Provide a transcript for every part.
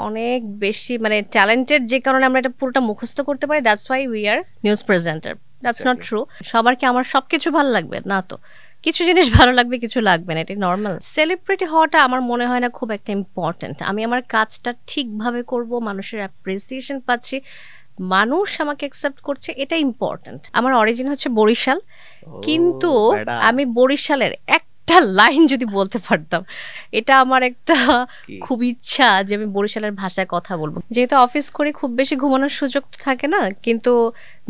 অনেক বেশি মানে ট্যালেন্টেড, যে কারণে আমরা এটা পুরোটা মুখস্থ করতে পারি। That's why we are news presenter. That's not true. সবার কি আমার সবকিছু ভালো লাগবে না, তো কিছু জিনিস ভালো লাগবে, কিছু লাগবে না, এটা নর্মাল। সেলিব্রিটি হওয়াটা আমার মনে হয় না খুব একটা ইম্পর্টেন্ট। আমি আমার কাজটা ঠিকভাবে করব, মানুষের অ্যাপ্রিসিয়েশন পাচ্ছি, মানুষ আমাকে অ্যাকসেপ্ট করছে, এটা ইম্পর্টেন্ট। আমার অরিজিন হচ্ছে বরিশাল, কিন্তু আমি বরিশালের একটা লাইন যদি বলতে পারতাম, এটা আমার একটা খুব ইচ্ছা যে আমি বরিশালের ভাষায় কথা বলবো। যেহেতু অফিস করে খুব বেশি ঘুমানোর সুযোগ তো থাকে না, কিন্তু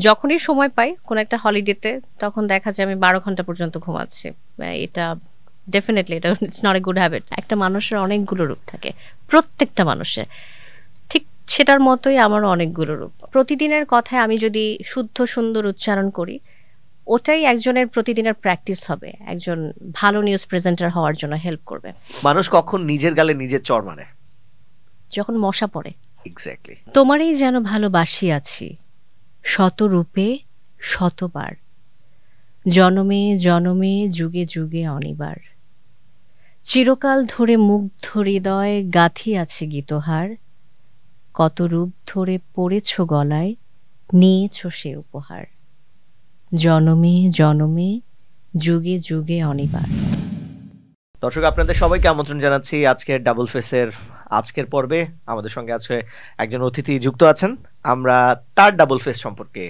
যখনই সময় পাই কোন একটা হলিডেতে, তখন দেখা যায় আমি 12 ঘন্টা পর্যন্ত ঘুমাচ্ছি। এটা ডেফিনেটলি এটা it's not a good habit. একটা মানুষের অনেকগুলো রূপ থাকে, প্রত্যেকটা মানুষের, ঠিক সেটার মতোই আমার অনেকগুলো রূপ। প্রতিদিনের কথায় আমি যদি শুদ্ধ সুন্দর উচ্চারণ করি, ওটাই একজনের প্রতিদিনের প্র্যাকটিস হবে, একজন ভালো নিউজ প্রেজেন্টার হওয়ার জন্য হেল্প করবে। মানুষ কখন নিজের গালে নিজের চড় মারে? যখন মশা পড়ে। এক্স্যাক্টলি। তোমারই যেন ভালোবাসি আছি শত রূপে শতবার, জনমে জনমে যুগে যুগে অনিবার, চিরকাল ধরে মুগ্ধ হৃদয় গাথি আছে গীতহার, কত রূপ ধরে পড়েছ গলায় নিয়েছ সে উপহার, জনমে জনমে যুগে যুগে অনিবার। দর্শক, আপনাদের সবাইকে আমন্ত্রণ জানাচ্ছি আজকের ডাবল ফেসের আজকের পর্বে। আমাদের সঙ্গে আজকে একজন অতিথি যুক্ত আছেন। আমরা তার ডাবল ফেস সম্পর্কে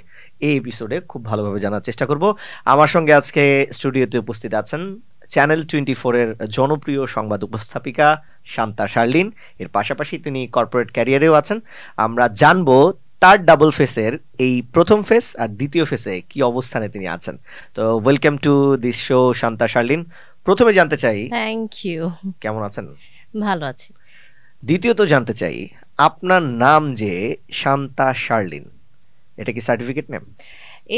এই এপিসোডে খুব ভালোভাবে জানার চেষ্টা করব। আমার সঙ্গে আজকে স্টুডিওতে উপস্থিত আছেন চ্যানেল 24 এর জনপ্রিয় সংবাদ উপস্থাপিকা শান্তা শার্লিন। এর পাশাপাশি তিনি কর্পোরেট ক্যারিয়ারেও আছেন। আমরা জানবো তার ডাবল ফেসের এই প্রথম ফেস আর দ্বিতীয় ফেসে কি অবস্থানে তিনি আছেন। তো welcome to this show Shanta Sharlin. প্রথমে জানতে চাই, থ্যাংক ইউ, কেমন আছেন? ভালো আছি। দ্বিতীয়ত জানতে চাই, আপনার নাম যে শান্তা শার্লিন, এটা কি সার্টিফিকেট নেম?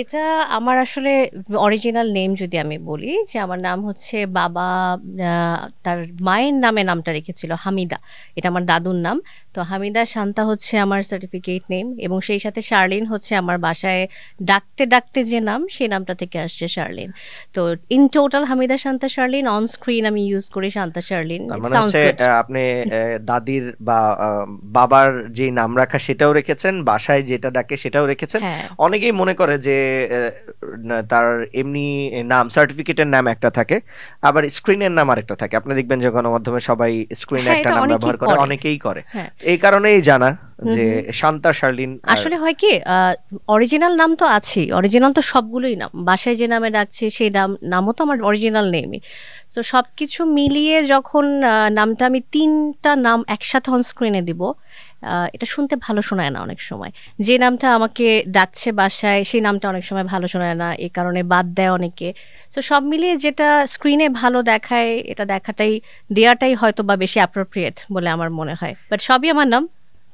এটা আমার আসলে অরিজিনাল নেম যদি আমি বলি, যে আমার নাম হচ্ছে, বাবা তার মায়ের নামে নামটা রেখেছিল হামিদা, এটা আমার দাদুর নাম। তো হামিদা শান্তা হচ্ছে আমার সার্টিফিকেট নেম, এবং সেই সাথে শার্লিন হচ্ছে আমার বাসায় ডাকতে ডাকতে যে নাম, সেই নামটা থেকে আসছে শার্লিন। তো in total Hamida Shanta Sharlin, on screen আমি ইউজ করি শান্তা শার্লিন। আপনি দাদির বা বাবার যে নাম রাখা সেটাও রেখেছেন, বাসায় যেটা ডাকে সেটাও রেখেছেন। অনেকেই মনে করে যে তার এমনি নাম, সার্টিফিকেটের নাম একটা থাকে, আবার স্ক্রিনের নাম আরেকটা থাকে। আপনি দেখবেন যে গণমাধ্যমে সবাই স্ক্রিনে একটা নাম ব্যবহার করে, অনেকেই করে। এই কারণেই জানা যে শান্তা শার্লিন। আসলে হয় কি, অরিজিনাল নাম তো আছেই, অরিজিনাল তো সবগুলোই নাম, বাসায় যে নামে ডাকছি সেই নামও তো আমার অরিজিনাল নেমই। তো সবকিছু মিলিয়ে যখন নামটা আমি 3টা নাম একসাথে অন স্ক্রিনে দিব, এটা শুনতে ভালো শোনায় না অনেক সময়। যে নামটা আমাকে ডাকছে বাসায়, সেই নামটা অনেক সময় ভালো শোনায় না, এই কারণে বাদ দেয় অনেকে। তো সব মিলিয়ে যেটা স্ক্রিনে ভালো দেখায়, এটা দেওয়াটাই হয়তো বা বেশি অ্যাপ্রোপ্রিয়েট বলে আমার মনে হয়। বাট সবই আমার নাম,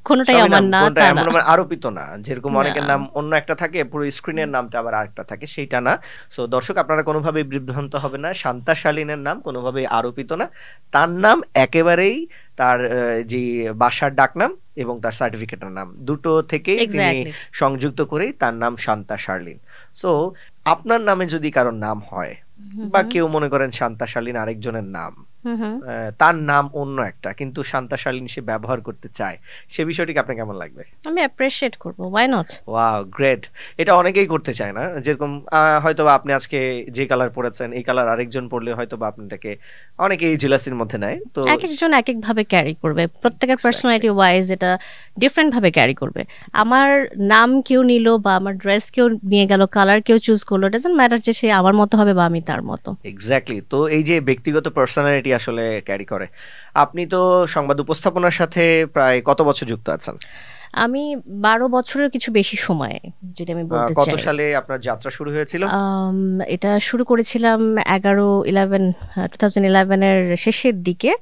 কোনটাই আমার না, তা না, আরোপিত না। যেরকম অনেকের নাম অন্য একটা থাকে, পুরো স্ক্রিনের নামটা আবার আরেকটা থাকে, সেইটা না। সো দর্শক, আপনারা কোনোভাবে বিভ্রান্ত হবে না, শান্তা শার্লিনের নাম কোনোভাবে আরোপিত না। তার নাম একেবারেই তার যে বাসার ডাকনাম এবং তার সার্টিফিকেটের নাম, দুটো থেকে তিনি সংযুক্ত করেই তার নাম শান্তা শার্লিন। সো আপনার নামে যদি কারোর নাম হয়, বা কেউ মনে করেন শান্তা শার্লিন আরেকজনের নাম, তার নাম অন্য একটা, কিন্তু শান্তা শার্লিন সে ব্যবহার করতে চায়, সে বিষয়টিকে আপনি কেমন লাগবে? আমি অ্যাপ্রিশিয়েট করব, ওয়াই নট। Wow, great. এটা অনেকেই করতে চায় না। যেরকম হয়তো আপনি আজকে যে কালার পরেছেন, এই কালার আরেকজন পরলে হয়তো বা আপনাকে অনেকেই জেলাসির মধ্যে নেয়। তো একজন এক এক ভাবে ক্যারি করবে, প্রত্যেকের পার্সোনালিটি ওয়াইজ এটা ডিফারেন্ট ভাবে ক্যারি করবে। আমার নাম কেউ নিল বা আমার ড্রেস কেউ নিয়ে গেল, কালার কেউ চুজ করলো, ডাজন্ট ম্যাটার যে সে আমার মতো হবে বা আমি তার মতো। এক্স্যাক্টলি। তো এই যে ব্যক্তিগত পার্সোনালিটি আসলে ক্যারি করে। আপনি তো সংবাদ উপস্থাপনার সাথে প্রায় কত বছর যুক্ত আছেন? আমি 12 বছরের কিছু বেশি সময়, যেটা আমি বলতে চাই। কত সালে আপনার যাত্রা শুরু হয়েছিল? এটা শুরু করেছিলাম 2011 এর শেষের দিকে,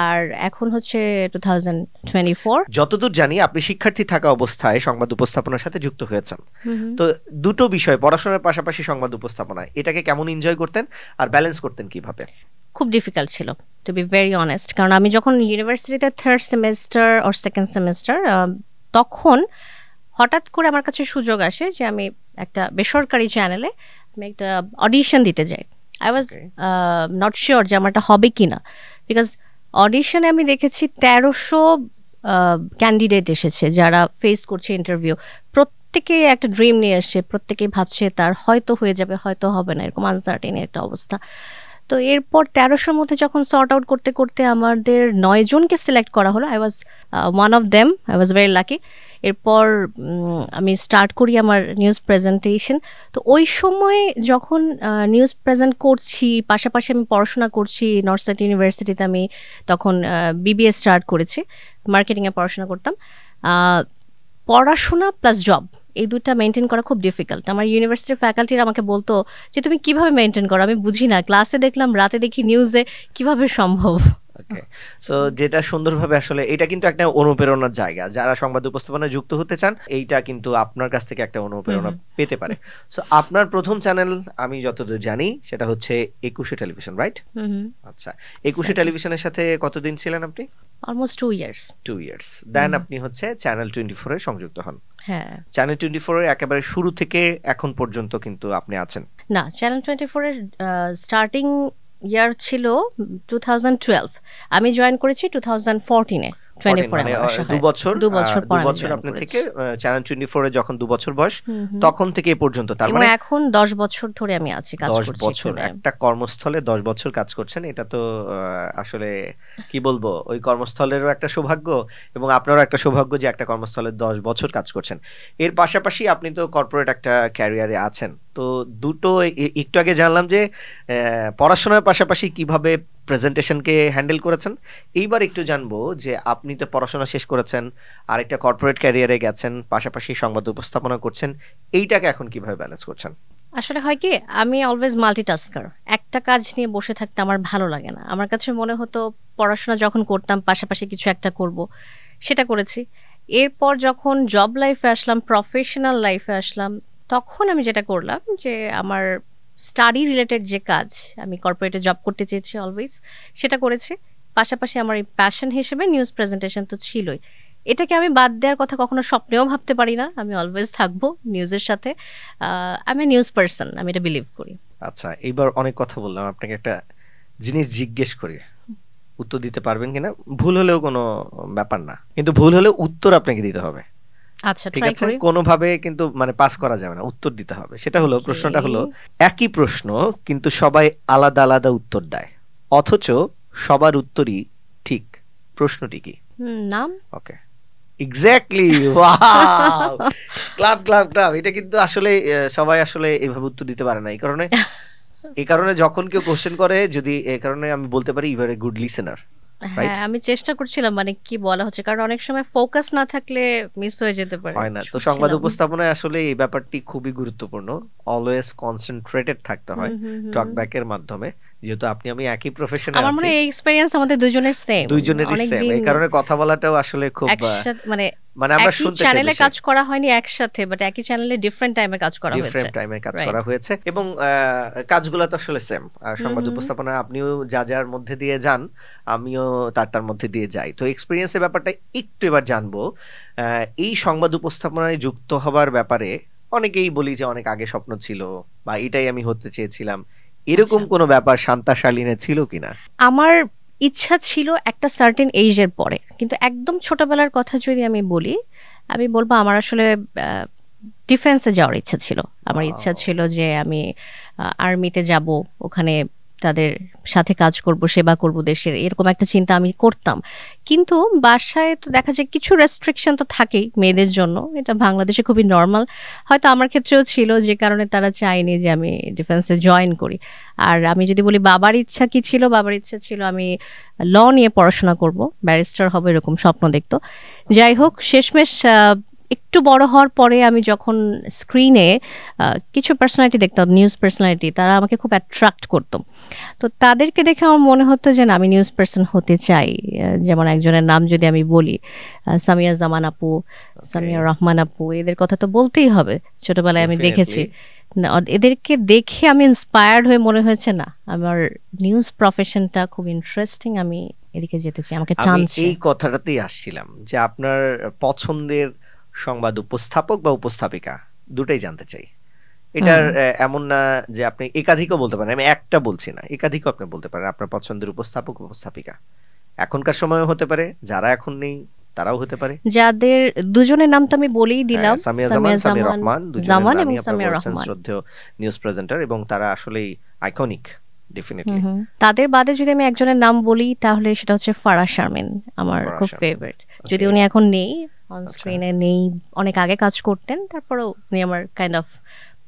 আর এখন হচ্ছে 2024। যতদূর জানি আপনি শিক্ষার্থী থাকা অবস্থায় সংবাদ উপস্থাপনার সাথে যুক্ত হয়েছেন। তো দুটো বিষয়, পড়াশোনার পাশাপাশি সংবাদ উপস্থাপনা, এটাকে কেমন এনজয় করতেন আর ব্যালেন্স করতেন কিভাবে? খুব ডিফিকাল্ট ছিল, টু বি ভেরি অনেস্ট। কারণ আমি যখন ইউনিভার্সিটিতে 3rd semester or 2nd semester, তখন হঠাৎ করে আমার কাছে সুযোগ আসে যে আমি একটা বেসরকারি চ্যানেলে আমি একটা অডিশন দিতে যাই। আই ওয়াজ নট শিওর যে আমার এটা হবে কিনা, বিকজ অডিশনে আমি দেখেছি 1300 ক্যান্ডিডেট এসেছে যারা ফেস করছে ইন্টারভিউ, প্রত্যেকে একটা ড্রিম নিয়ে এসছে, প্রত্যেকে ভাবছে তার হয়তো হয়ে যাবে হয়তো হবে না, এরকম আনসার্টেন একটা অবস্থা। তো এরপর 1300-র মধ্যে যখন সর্ট আউট করতে করতে আমাদের 9 জনকে সিলেক্ট করা হলো। I was one of them, I was very lucky. এরপর আমি স্টার্ট করি আমার নিউজ প্রেজেন্টেশন। তো ওই সময় যখন নিউজ প্রেজেন্ট করছি, পাশাপাশি আমি পড়াশোনা করছি নর্থ সাউথ ইউনিভার্সিটিতে। আমি তখন বিবিএ স্টার্ট করেছি, মার্কেটিংয়ে পড়াশোনা করতাম। পড়াশোনা প্লাস জব, এই দুটা মেনটেন করা খুব ডিফিকাল্ট। আমার ইউনিভার্সিটির ফ্যাকাল্টিরা আমাকে বলতো যে তুমি কিভাবে মেনটেন করো, আমি বুঝি না, ক্লাসে দেখলাম রাতে দেখি নিউজে, কিভাবে সম্ভব। ওকে, সো যেটা সুন্দরভাবে আসলে এটা কিন্তু একটা অনুপ্রেরণার জায়গা, যারা সংবাদ উপস্থাপনায় যুক্ত হতে চান এইটা কিন্তু আপনার কাছ থেকে একটা অনুপ্রেরণা পেতে পারে। সো আপনার প্রথম চ্যানেল আমি যতদূর জানি সেটা হচ্ছে 21 টেলিভিশন, রাইট? আচ্ছা, 21 টেলিভিশনের সাথে কতদিন ছিলেন আপনি? Almost 2 years. 2 ইয়ার্স। দেন আপনি হচ্ছে চ্যানেল 24 এ সংযুক্ত হন। হ্যাঁ, চ্যানেল 24 এর একেবারে শুরু থেকে এখন পর্যন্ত কিন্তু আপনি আছেন। না, চ্যানেল 24 এর স্টার্টিং ইয়ার ছিল 2012, আমি জয়েন করেছি 2014-এ। 2 বছর আপনি থেকে চ্যানেল 24 এ যখন 2 বছর বয়স, তখন থেকে এই পর্যন্ত, তার মানে এখন 10 বছর ধরে আমি আছি, কাজ করছি। 10 বছর একটা কর্মস্থলে 10 বছর কাজ করছেন, এটা তো আসলে কি বলবো, ওই কর্মস্থলেরও একটা সৌভাগ্য এবং আপনারও একটা সৌভাগ্য যে একটা কর্মস্থলে 10 বছর কাজ করছেন। এর পাশাপাশি আপনি তো কর্পোরেট একটা ক্যারিয়ারে আছেন। তো দুটো একটু আগে জানলাম যে পড়াশোনার পাশাপাশি কিভাবে প্রেজেন্টেশনকে হ্যান্ডেল করেছেন। এইবার একটু জানবো যে আপনি তো পড়াশোনা শেষ করেছেন, আর একটা কর্পোরেট ক্যারিয়ারে গেছেন, পাশাপাশি সংবাদ উপস্থাপনা করছেন, এইটাকে এখন কিভাবে ব্যালেন্স করছেন? আসলে হয় কি, আমি অলওয়েজ মাল্টিটাস্কার। একটা কাজ নিয়ে বসে থাকতে আমার ভালো লাগে না। আমার কাছে মনে হতো পড়াশোনা যখন করতাম পাশাপাশি কিছু একটা করব, সেটা করেছি। এরপর যখন জব লাইফে আসলাম, প্রফেশনাল লাইফে আসলাম, তখন আমি যেটা করলাম যে আমার স্টাডি রিলেটেড যে কাজ, আমি কর্পোরেটে জব করতে চেয়েছি অলওয়েজ, সেটা করেছি। পাশাপাশি আমার এই প্যাশন হিসেবে নিউজ প্রেজেন্টেশন তো ছিলই। এটাকে আমি বাদ দেওয়ার কথা কখনো স্বপ্নেও ভাবতে পারি না। আমি অলওয়েজ থাকবো নিউজের সাথে। আমি নিউজ পার্সন, আমি এটা বিলিভ করি। আচ্ছা, এইবার অনেক কথা বললাম, আপনাকে একটা জিনিস জিজ্ঞেস করি, উত্তর দিতে পারবেন কিনা? ভুল হলেও কোনো ব্যাপার না, কিন্তু ভুল হলে উত্তর আপনাকে দিতে হবে। আচ্ছা, ঠিক আছে, কোনোভাবে কিন্তু মানে পাস করা যাবে না, উত্তর দিতে হবে। সেটা হলো, প্রশ্নটা হলো একই প্রশ্ন কিন্তু সবাই আলাদা আলাদা উত্তর দেয়, অথচ সবার উত্তরই ঠিক। প্রশ্নটি কি? নাম। Okay, exactly, wow, club club club. এটা কিন্তু আসলে সবাই আসলে এইভাবে উত্তর দিতে পারে না। এই কারণে যখন কেউ কোশ্চেন করে, যদি এই কারণে আমি বলতে পারি you are a good listener. হ্যাঁ, আমি চেষ্টা করছিলাম মানে কি বলা হচ্ছে, কারণ অনেক সময় ফোকাস না থাকলে মিস হয়ে যেতে পারে। হয় না, তো সংবাদ উপস্থাপনায় আসলে এই ব্যাপারটি খুবই গুরুত্বপূর্ণ। অলওয়েজ কনসেন্ট্রেটেড থাকতে হয় টকব্যাকের মাধ্যমে, যেহেতু আপনি আমি একই প্রফেশনে আছি। আমার মনে হয় এই এক্সপেরিয়েন্স আমাদের দুইজনের সেম, দুইজনেরই সেম। এই কারণে কথা বলাটাও আসলে খুব মানে আমরা শুনতে চাই। চ্যানেলে কাজ করা হয়নি একসাথে, বাট একই চ্যানেলে ডিফারেন্ট টাইমে কাজ করা হয়েছে, ডিফারেন্ট টাইমে কাজ করা হয়েছে, এবং কাজগুলো তো আসলে সেম। সংবাদ উপস্থাপনা আপনিও যার মধ্যে দিয়ে যান, আমিও তারটার মধ্যে দিয়ে যাই। তো এক্সপেরিয়েন্সের ব্যাপারটা একটু এবার জানবো। এই সংবাদ উপস্থাপনায় যুক্ত হবার ব্যাপারে অনেকেই বলি যে অনেক আগে স্বপ্ন ছিল, বা এটাই আমি হতে চেয়েছিলাম, এরকম কোনো ব্যাপার শান্তা শালীনের ছিল কিনা? আমার ইচ্ছা ছিল একটা সার্টেন এইজের পরে, কিন্তু একদম ছোটবেলার কথা যদি আমি বলি, আমি বলবো আমার আসলে ডিফেন্সে যাওয়ার ইচ্ছা ছিল। আমার ইচ্ছা ছিল যে আমি আর্মিতে যাব, ওখানে তাদের সাথে কাজ করব, সেবা করব দেশের, এরকম একটা চিন্তা আমি করতাম। কিন্তু বাসায় তো দেখা যায় কিছু রেস্ট্রিকশন তো থাকেই মেয়েদের জন্য, এটা বাংলাদেশে খুবই নর্মাল। হয়তো আমার ক্ষেত্রেও ছিল, যে কারণে তারা চায়নি যে আমি ডিফেন্সে জয়েন করি। আর আমি যদি বলি বাবার ইচ্ছা কি ছিল, বাবার ইচ্ছা ছিল আমি ল নিয়ে পড়াশোনা করব, ব্যারিস্টার হব, এরকম স্বপ্ন দেখতো। যাই হোক, শেষমেশ একটু বড় হওয়ার পরে আমি যখন স্ক্রিনে কিছু পার্সোনালিটি দেখতাম, নিউজ পার্সোনালিটি, তারা আমাকে খুব অ্যাট্রাক্ট করতো। তো তাদেরকে দেখে আমার মনে হতো যে না, আমি নিউজ পার্সন হতে চাই। যেমন একজনের নাম যদি আমি বলি, সামিয়া জামান আপু, সামিয়া রহমান আপু, এদের কথা তো বলতেই হবে, ছোটবেলায় আমি দেখেছি। এদেরকে দেখে আমি ইন্সপায়ার্ড হয়ে মনে হয়েছে না, আমার নিউজ প্রফেশনটা খুব ইন্টারেস্টিং, আমি এদিকে যেতে চাই, আমাকে টানছে। এই কথাটাতেই আসছিলাম যে আপনার পছন্দের সংবাদ উপস্থাপক বা উপস্থাপিকা দুটাই জানতে চাই। এটার এমন না যে আপনি একাধিকও বলতে পারেন, আমি একটা বলছি না, একাধিকও আপনি বলতে পারেন আপনার পছন্দের উপস্থাপক উপস্থাপিকা। এখনকার সময়ও হতে পারে, যারা এখন নেই তারাও হতে পারে। যাদের দুজনের নাম তো আমি বলেই দিলাম, সামিয়া জামান, সামিয়া রহমান, জামান এবং দুজনের সামিয়া নামই রহমান, শ্রদ্ধেয় নিউজ প্রেজেন্টার এবং তারা আসলেই আইকনিক ডেফিনেটলি। তাদের বাদে যদি আমি একজনের নাম বলি তাহলে সেটা হচ্ছে ফারাহ শারমিন, আমার খুব ফেভারিট। যদি উনি এখন নেই, অন স্ক্রিনে নেই, অনেক আগে কাজ করতেন, তারপরেও উনি আমার কাইন্ড অফ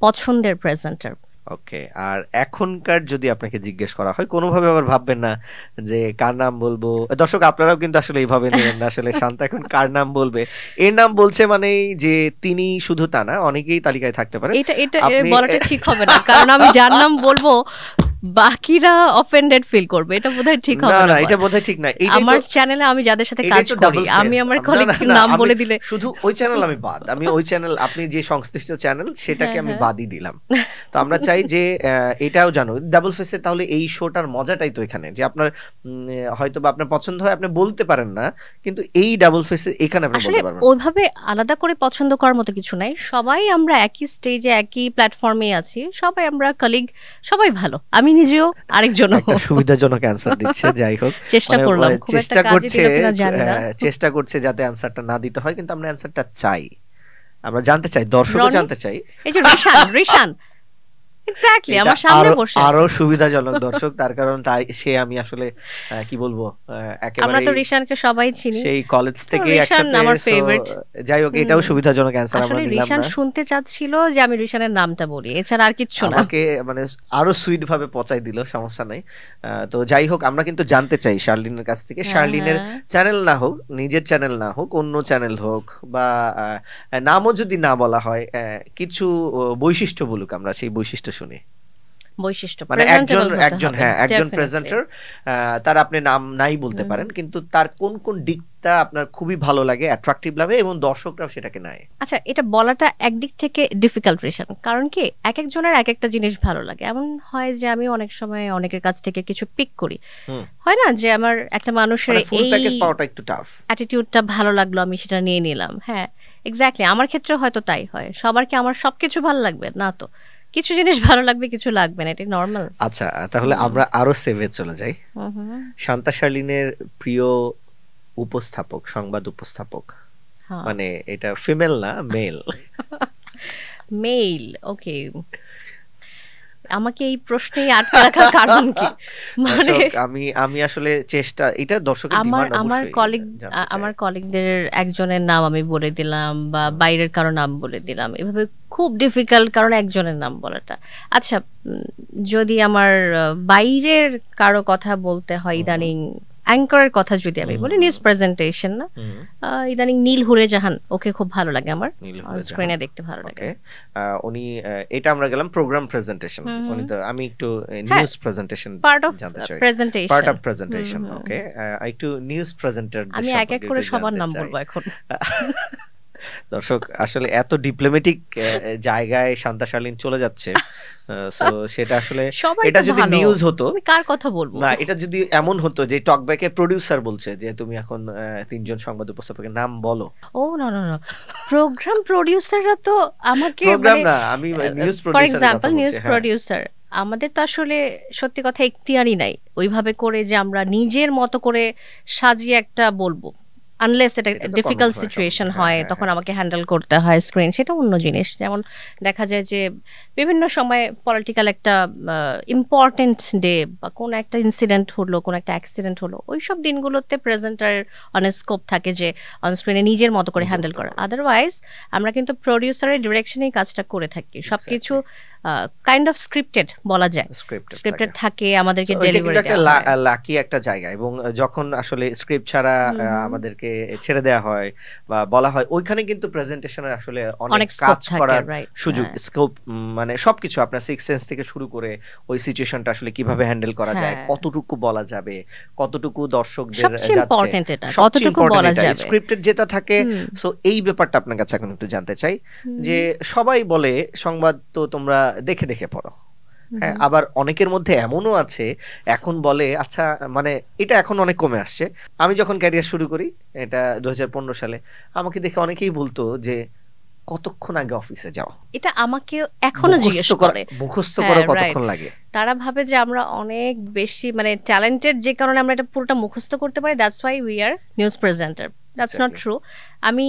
পছন্দের প্রেজেন্টার। ওকে, আর এখনকার যদি আপনাকে জিজ্ঞেস করা হয়, কোনোভাবে আবার ভাববেন না যে কার নাম বলবো। দর্শক আপনারাও কিন্তু আসলে এইভাবে নেবেন না, আসলে শান্তা এখন কার নাম বলবে, এর নাম বলছে মানে যে তিনি শুধু তা না, অনেকেই তালিকায় থাকতে পারে। এটা বলাটা ঠিক হবে না, কারণ আমি যার নাম বলবো বাকিরা অফেন্ডেড ফিল করবে, এটা বোধহয় ঠিক হবে না। এটা বোধহয় ঠিক না। আমার চ্যানেলে আমি যাদের সাথে কাজ করি, আমি আমার কলিগের নাম বলে দিলে শুধু ওই চ্যানেল আমি বাদ, আমি ওই চ্যানেল, আপনি যে সংশ্লিষ্ট চ্যানেল সেটাকে আমি বাদই দিলাম। তো আমরা চাই যে এটাও জানো ডাবল ফেসে, তাহলে এই শোটার মজাটাই তো এখানে, যে আপনার হয়তো বা আপনার পছন্দ হয়, আপনি বলতে পারেন না, কিন্তু এই ডাবল ফেসে এখানে আপনি বলতে পারবেন। ওইভাবে আলাদা করে পছন্দ করার মতো কিছু নাই, সবাই আমরা একই স্টেজে একই প্ল্যাটফর্মে আছি, সবাই আমরা কলিগ, সবাই ভালো। আমি নিজেও আরেকজন সুবিধাজনক অ্যানসার দিচ্ছে, যাই হোক চেষ্টা করলাম, চেষ্টা করছে যাতে অ্যানসারটা না দিতে হয়, কিন্তু আমরা অ্যানসারটা চাই, আমরা জানতে চাই, দর্শকও জানতে চাই। এই যে রিশান এক্স্যাক্টলি আমার সামনে বসে আরো সুবিধাজনক দর্শক, তার কারণ তাই সে আমি আসলে কি বলবো, একেবারে আমরা তো রিশানকে সবাই চিনি সেই কলেজ থেকে একসাথে, আমার ফেভারিট। যাই হোক, এটাও সুবিধাজনক অ্যানসার আমরা নিলাম। রিশান শুনতে চাচ্ছিল যে আমি রিশানের নামটা বলি, এছাড়া আর কিছু না। আমাকে মানে আরো সুইট ভাবে পচাই দিল, সমস্যা নাই। তো যাই হোক, আমরা কিন্তু জানতে চাই শার্লিনের কাছ থেকে, শার্লিনের চ্যানেল না হোক, নিজের চ্যানেল না হোক, অন্য চ্যানেল হোক, বা নামও যদি না বলা হয়, কিছু বৈশিষ্ট্য বলুক, আমরা সেই বৈশিষ্ট্য শুনি। বৈশিষ্ট্য মানে একজন প্রেজেন্টার, তার আপনি নাম নাই বলতে পারেন, কিন্তু তার কোন কোন দিকটা আপনার খুবই ভালো লাগে, অ্যাট্রাকটিভ লাগে, এবং দর্শকরাও সেটাকে নেয়। আচ্ছা, এটা বলাটা একদিক থেকে ডিফিকাল্ট রিশান, কারণ কি এক একজনের এক একটা জিনিস ভালো লাগে। এমন হয় যে আমি অনেক সময় অনেকের কাছ থেকে কিছু পিক করি, হয় না যে আমার একটা মানুষের ফুল প্যাকেজ পাওয়াটা একটু টাফ, অ্যাটিটিউডটা ভালো লাগলো, আমি সেটা নিয়ে নিলাম। হ্যাঁ এক্স্যাক্টলি, আমার ক্ষেত্রে হয়তো তাই হয়। সবার কি আমার সবকিছু ভালো লাগবে না, তো কিছু জিনিস ভালো লাগবে, কিছু লাগবে না, এটা নরমাল। আচ্ছা, তাহলে আমরা আরো সেভে চলে যাই। শান্তা শার্লিনের প্রিয় উপস্থাপক, সংবাদ উপস্থাপক, মানে এটা ফিমেল না মেল? মেল, ওকে। আমাকে এই প্রশ্নে আটকে রাখার কারণ কি? মানে আমি আসলে চেষ্টা, এটা দর্শকের ডিমান্ড। আমার কলিগদের একজনের নাম আমি বলে দিলাম, বা বাইরের কারো নাম বলে দিলাম, এভাবে খুব ডিফিকাল্ট, কারণ একজনের নাম বলাটা। আচ্ছা, যদি আমার বাইরের কারো কথা বলতে হয়, ইদানিং অ্যাঙ্করের কথা যদি আমি বলি, নিউজ প্রেজেন্টেশন না, ইদানিং নীল হুরে জাহান, ওকে খুব ভালো লাগে, আমার স্ক্রিনে দেখতে ভালো লাগে। উনি, এটা আমরা গেলাম প্রোগ্রাম প্রেজেন্টেশন, উনি তো, আমি একটু নিউজ প্রেজেন্টেশন জানতে চাই, পার্ট অফ প্রেজেন্টেশন। ওকে, একটু নিউজ প্রেজেন্টার, আমি এক এক করে সবার নাম বলবো এখন। দর্শক আসলে এত ডিপ্লোম্যাটিক জায়গায় শান্তা শার্লিন চলে যাচ্ছে, সো সেটা আসলে, এটা যদি নিউজ হতো, আমি কার কথা বলবো না, এটা যদি এমন হতো যে টকব্যাকে প্রোডিউসার বলছে যে তুমি এখন তিনজন সংবাদ উপস্থাপকের নাম বলো। ও না না না, প্রোগ্রাম প্রোডিউসাররা তো আমাকে, প্রোগ্রাম না, আমি news producer, for example news producer, আমাদের তো আসলে সত্যি কথা এখতিয়ারই নাই ওইভাবে করে যে আমরা নিজের মতো করে সাজিয়ে একটা বলবো, আনলেস এটা ডিফিকাল্ট সিচুয়েশন হয়, তখন আমাকে হ্যান্ডেল করতে হয় স্ক্রিন, সেটা অন্য জিনিস। যেমন দেখা যায় যে বিভিন্ন সময় পলিটিক্যাল একটা ইম্পর্টেন্ট ডে বা কোনো একটা ইনসিডেন্ট হলো, কোনো একটা অ্যাক্সিডেন্ট হলো, ওইসব দিনগুলোতে প্রেজেন্টারের অনেক স্কোপ থাকে যে অন স্ক্রিনে নিজের মতো করে হ্যান্ডেল করা। আদারওয়াইজ আমরা কিন্তু প্রডিউসারের ডিরেকশনেই কাজটা করে থাকি, সবকিছু কাইন্ড অফ স্ক্রিপ্টেড বলা যায়, স্ক্রিপ্টেড থাকে, আমাদেরকে ডেলিভারি দেওয়া হয়। লাকি একটা জায়গা, এবং যখন আসলে স্ক্রিপ্ট ছাড়া আমাদেরকে ছেড়ে দেওয়া হয় বা বলা হয়, ওইখানে কিন্তু প্রেজেন্টেশনের আসলে অনেক কাজ করার সুযোগ, স্কোপ, মানে সবকিছু আপনার সিক্স সেন্স থেকে শুরু করে ওই সিচুয়েশনটা আসলে কিভাবে হ্যান্ডেল করা যায়, কতটুকু বলা যাবে, কতটুকু দর্শকদের যাচ্ছে, কতটুকু বলা যাবে, স্ক্রিপ্টেড যেটা থাকে। সো এই ব্যাপারটা আপনার কাছে এখন একটু জানতে চাই, যে সবাই বলে সংবাদ তো তোমরা দেখে দেখে পড়ো, হ্যাঁ, আবার অনেকের মধ্যে এমনও আছে এখন বলে, আচ্ছা মানে এটা এখন অনেক কমে আসছে, আমি যখন ক্যারিয়ার শুরু করি, এটা 2015 সালে, আমাকে দেখে অনেকেই বলতো যে কতক্ষণ আগে অফিসে যাও, এটা আমাকে এখনো জিজ্ঞেস করে, মুখস্থ করো কতক্ষণ লাগে। তারা ভাবে যে আমরা অনেক বেশি মানে ট্যালেন্টেড, যে কারণে আমরা এটা পুরোটা মুখস্থ করতে পারি, that's why we are news presenter, that's not true. আমি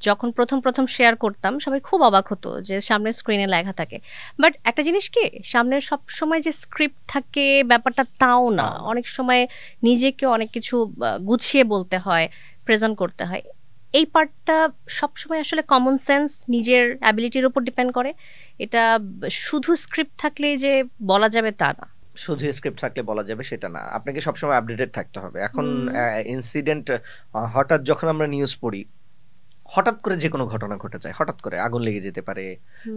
যখন প্রথম শেয়ার করতাম সবাই খুব অবাক হতো যে সামনে স্ক্রিনে লেখা থাকে, বাট একটা জিনিস কি, সামনে সব সময় যে স্ক্রিপ্ট থাকে ব্যাপারটা তাও না। অনেক সময় নিজেকে অনেক কিছু গুছিয়ে বলতে হয়, প্রেজেন্ট করতে হয়। এই পার্টটা সবসময় আসলে কমন সেন্স, নিজের অ্যাবিলিটির উপর ডিপেন্ড করে। এটা শুধু স্ক্রিপ্ট থাকলেই যে বলা যাবে তা না। শুধু স্ক্রিপ্ট থাকলে বলা যাবে সেটা না, আপনাকে সবসময় আপডেটেড থাকতে হবে। এখন ইনসিডেন্ট হঠাৎ যখন আমরা নিউজ পড়ি, হঠাৎ করে যে কোনো ঘটনা ঘটে যায়, হঠাৎ করে আগুন লেগে যেতে পারে,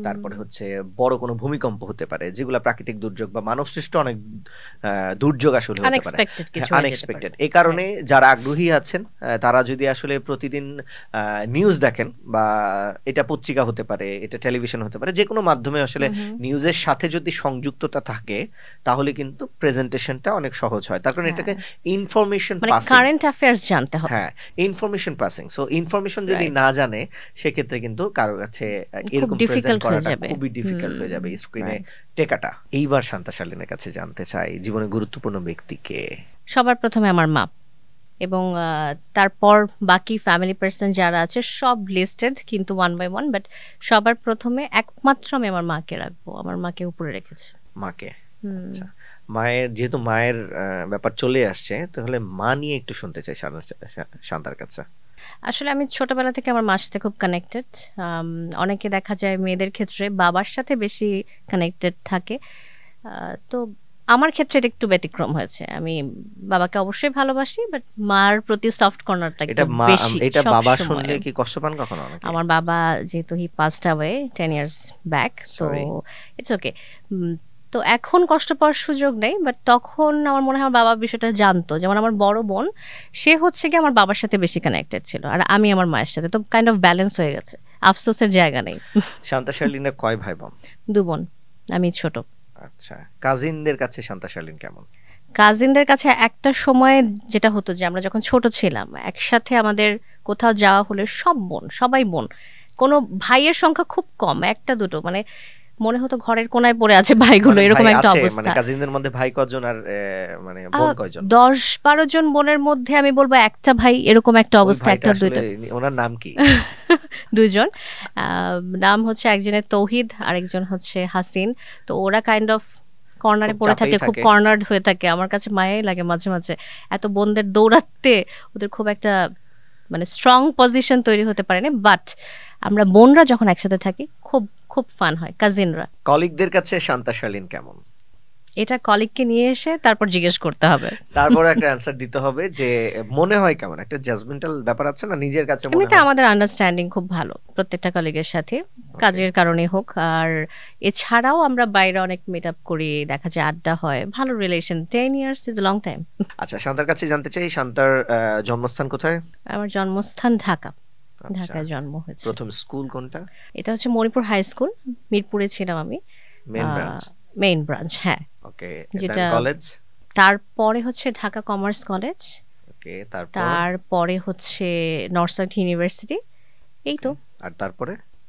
তারপরে হচ্ছে বড় কোনো ভূমিকম্প হতে পারে, যেগুলো প্রাকৃতিক দুর্যোগ বা মানব সৃষ্ট অনেক দুর্যোগ আসলে হতে পারে, আনএক্সপেক্টেড। এই কারণে যারা আগ্রহী আছেন তারা যদি আসলে প্রতিদিন নিউজ দেখেন, বা এটা পত্রিকা হতে পারে, এটা টেলিভিশন হতে পারে, যে কোনো মাধ্যমে আসলে নিউজের সাথে যদি সংযুক্ততা থাকে তাহলে কিন্তু প্রেজেন্টেশনটা অনেক সহজ হয়। তার কারণ এটাকে ইনফরমেশন পাসিং, কারেন্ট অ্যাফেয়ার্স জানতে হবে। হ্যাঁ, ইনফরমেশন পাসিং। সো ইনফরমেশন যদি না জানে সেক্ষেত্রে কিন্তু কারোর কাছে এরকম প্রেজেন্ট করাটা খুবই ডিফিকাল্ট হয়ে যাবে, স্ক্রিনে টেকাটা। এইবার শান্তা শালীনের কাছে জানতে চাই জীবনের গুরুত্বপূর্ণ ব্যক্তিকে। সবার প্রথমে আমার মা, এবং তারপর বাকি ফ্যামিলি পার্সন যারা আছে সব লিস্টেড, কিন্তু ওয়ান বাই ওয়ান। বাট সবার প্রথমে একমাত্র আমি আমার মাকে রাখবো, আমার মাকে উপরে রেখেছি। মাকে, আচ্ছা। মায়ের, যেহেতু মায়ের ব্যাপার চলে আসছে, তাহলে মা নিয়ে একটু শুনতে চাই শান্তার কাছে। আসলে আমি ছোটবেলা থেকে আমার মার সাথে খুব কানেক্টেড। অনেকে দেখা যায় মেয়েদের ক্ষেত্রে বাবার সাথে বেশি কানেক্টেড থাকে, তো আমার ক্ষেত্রে এটা একটু ব্যতিক্রম হয়েছে। আমি বাবাকে অবশ্যই ভালোবাসি, বাট মার প্রতি সফট কর্নারটা একটু বেশি। এটা বাবা শুনলে কি কষ্ট পান কখনো? আমার বাবা যেহেতু হি পাসড অ্যাওয়ে 10 years ব্যাক, তো ইটস ওকে। তো এখন কষ্ট পাওয়ার সুযোগ নেই, বাট তখন আমার মনে হয় আমার বাবা বিষয়টা জানতো। যেমন আমার বড় বোন, সে হচ্ছে কি আমার বাবার সাথে বেশি কানেক্টেড ছিল, আর আমি আমার মায়ের সাথে, তো কাইন্ড অফ ব্যালেন্স হয়ে গেছে, আফসোসের জায়গা নেই। শান্তা শালীনের কয় ভাই বোন? 2 বোন, আমি ছোট। আচ্ছা, কাজিনদের কাছে শান্তা শালীন কেমন? কাজিনদের কাছে একটা সময় যেটা হতো যে আমরা যখন ছোট ছিলাম একসাথে আমাদের কোথাও যাওয়া হলে সবাই বোন, কোনো ভাইয়ের সংখ্যা খুব কম, 1-2, মানে মনে হতো ঘরের কোনায় পড়ে আছে ভাইগুলো, এরকম একটা অবস্থা। মানে কাজিনদের মধ্যে ভাই কজন আর মানে বোন কয়জন? 10-12 জন বোনের মধ্যে আমি বলবো একটা ভাই, এরকম একটা অবস্থা। 1-2টা। ওনার নাম কি? 2 জন। নাম হচ্ছে একজনের তৌহিদ, আরেকজন হচ্ছে হাসিন। তো ওরা কাইন্ড অফ কর্নারে পড়ে থাকে, খুব কর্নার্ড হয়ে থাকে। আমার কাছে মায়াই লাগে মাঝে মাঝে, এত বোনদের দৌড়াতে ওদের খুব একটা মানে স্ট্রং পজিশন তৈরি হতে পারেনি। বাট আমরা বোনরা যখন একসাথে থাকি খুব খুব ফান হয়। কাজিনরা, কলিগদের কাছে শান্তা শালীন কেমন? এটা কলিগকে নিয়ে এসে তারপর জিজ্ঞেস করতে হবে, তারপর একটা অ্যানসার দিতে হবে যে মনে হয় কেমন। একটা জাজমেন্টাল ব্যাপার আছে না, নিজের কাছে মনে হয়। আমাদের আন্ডারস্ট্যান্ডিং খুব ভালো প্রত্যেকটা কলিগের সাথে, কাজের কারণে হোক, আর এছাড়াও আমরা বাইরে অনেক মিট আপ করি, দেখা যায় আড্ডা হয়, ভালো relation. 10 years is long time. আচ্ছা, শান্তার কাছে জানতে চাই, শান্তার জন্মস্থান কোথায়? আমার জন্মস্থান ঢাকা, ঢাকায় জন্ম হয়েছে। প্রথম স্কুল কোনটা? এটা হচ্ছে মণিপুর হাই স্কুল, মিরপুরে ছিলাম আমি। মেইন ব্রাঞ্চ, হ্যাঁ। ওকে, যেটা কলেজ? তারপরে হচ্ছে ঢাকা কমার্স কলেজ। ওকে, তারপরে হচ্ছে নর্থ সাউথ ইউনিভার্সিটি। এই তো। আর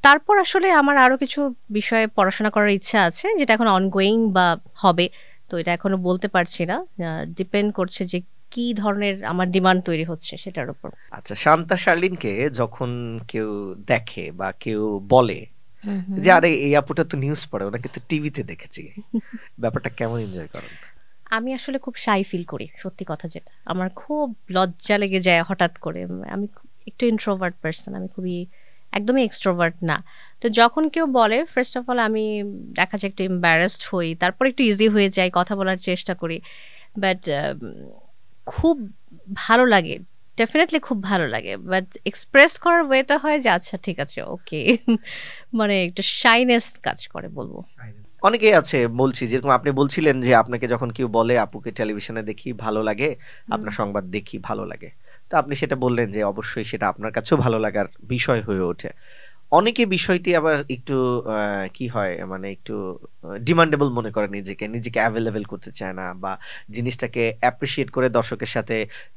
তারপর আসলে আমার আরো কিছু বিষয়ে পড়াশোনা করার ইচ্ছা আছে, যেটা এখন অনগোয়িং বা হবে, তো এটা এখনো বলতে পারছি না, ডিপেন্ড করছে যে কি ধরনের আমার ডিমান্ড তৈরি হচ্ছে সেটার উপর। আচ্ছা, শান্তা শালীনকে যখন কেউ দেখে বা কেউ বলে যে আরে এই আপুটা তো নিউজ পড়ে, ওনাকে তো টিভিতে দেখেছি, ব্যাপারটা কেমন এনজয় করেন? আমি আসলে খুব শাই ফিল করি, সত্যি কথা যেটা। আমার খুব লজ্জা লেগে যায় হঠাৎ করে। আমি একটু ইন্ট্রোভার্ট পারসন, আমি খুবই একদমই এক্সট্রোভার্ট না। তো যখন কেউ বলে, ফার্স্ট অফ অল আমি দেখা যায় একটু এম্বারাসড হই, তারপর একটু ইজি হয়ে যায়, কথা বলার চেষ্টা করি। বাট খুব ভালো লাগে, ডেফিনেটলি খুব ভালো লাগে। বাট এক্সপ্রেস করার ওয়েটা হয় যে আচ্ছা ঠিক আছে, ওকে, মানে একটু শাইনেস কাজ করে বলবো। অনেকেই আছে, বলছি যেরকম আপনি বলছিলেন যে আপনাকে যখন কেউ বলে আপুকে টেলিভিশনে দেখি ভালো লাগে, আপনার সংবাদ দেখি ভালো লাগে, তো আপনি সেটা বললেন যে অবশ্যই সেটা আপনার কাছেও ভালো লাগার বিষয় হয়ে ওঠে। অনেকে বিষয়টি আবার একটু কি হয়, মানে একটু ডিমান্ডেবল মনে করে, নিজেকে অ্যাভেলেবেল করতে চায় না, বা জিনিসটাকে অ্যাপ্রিসিয়েট করে দর্শকের সাথে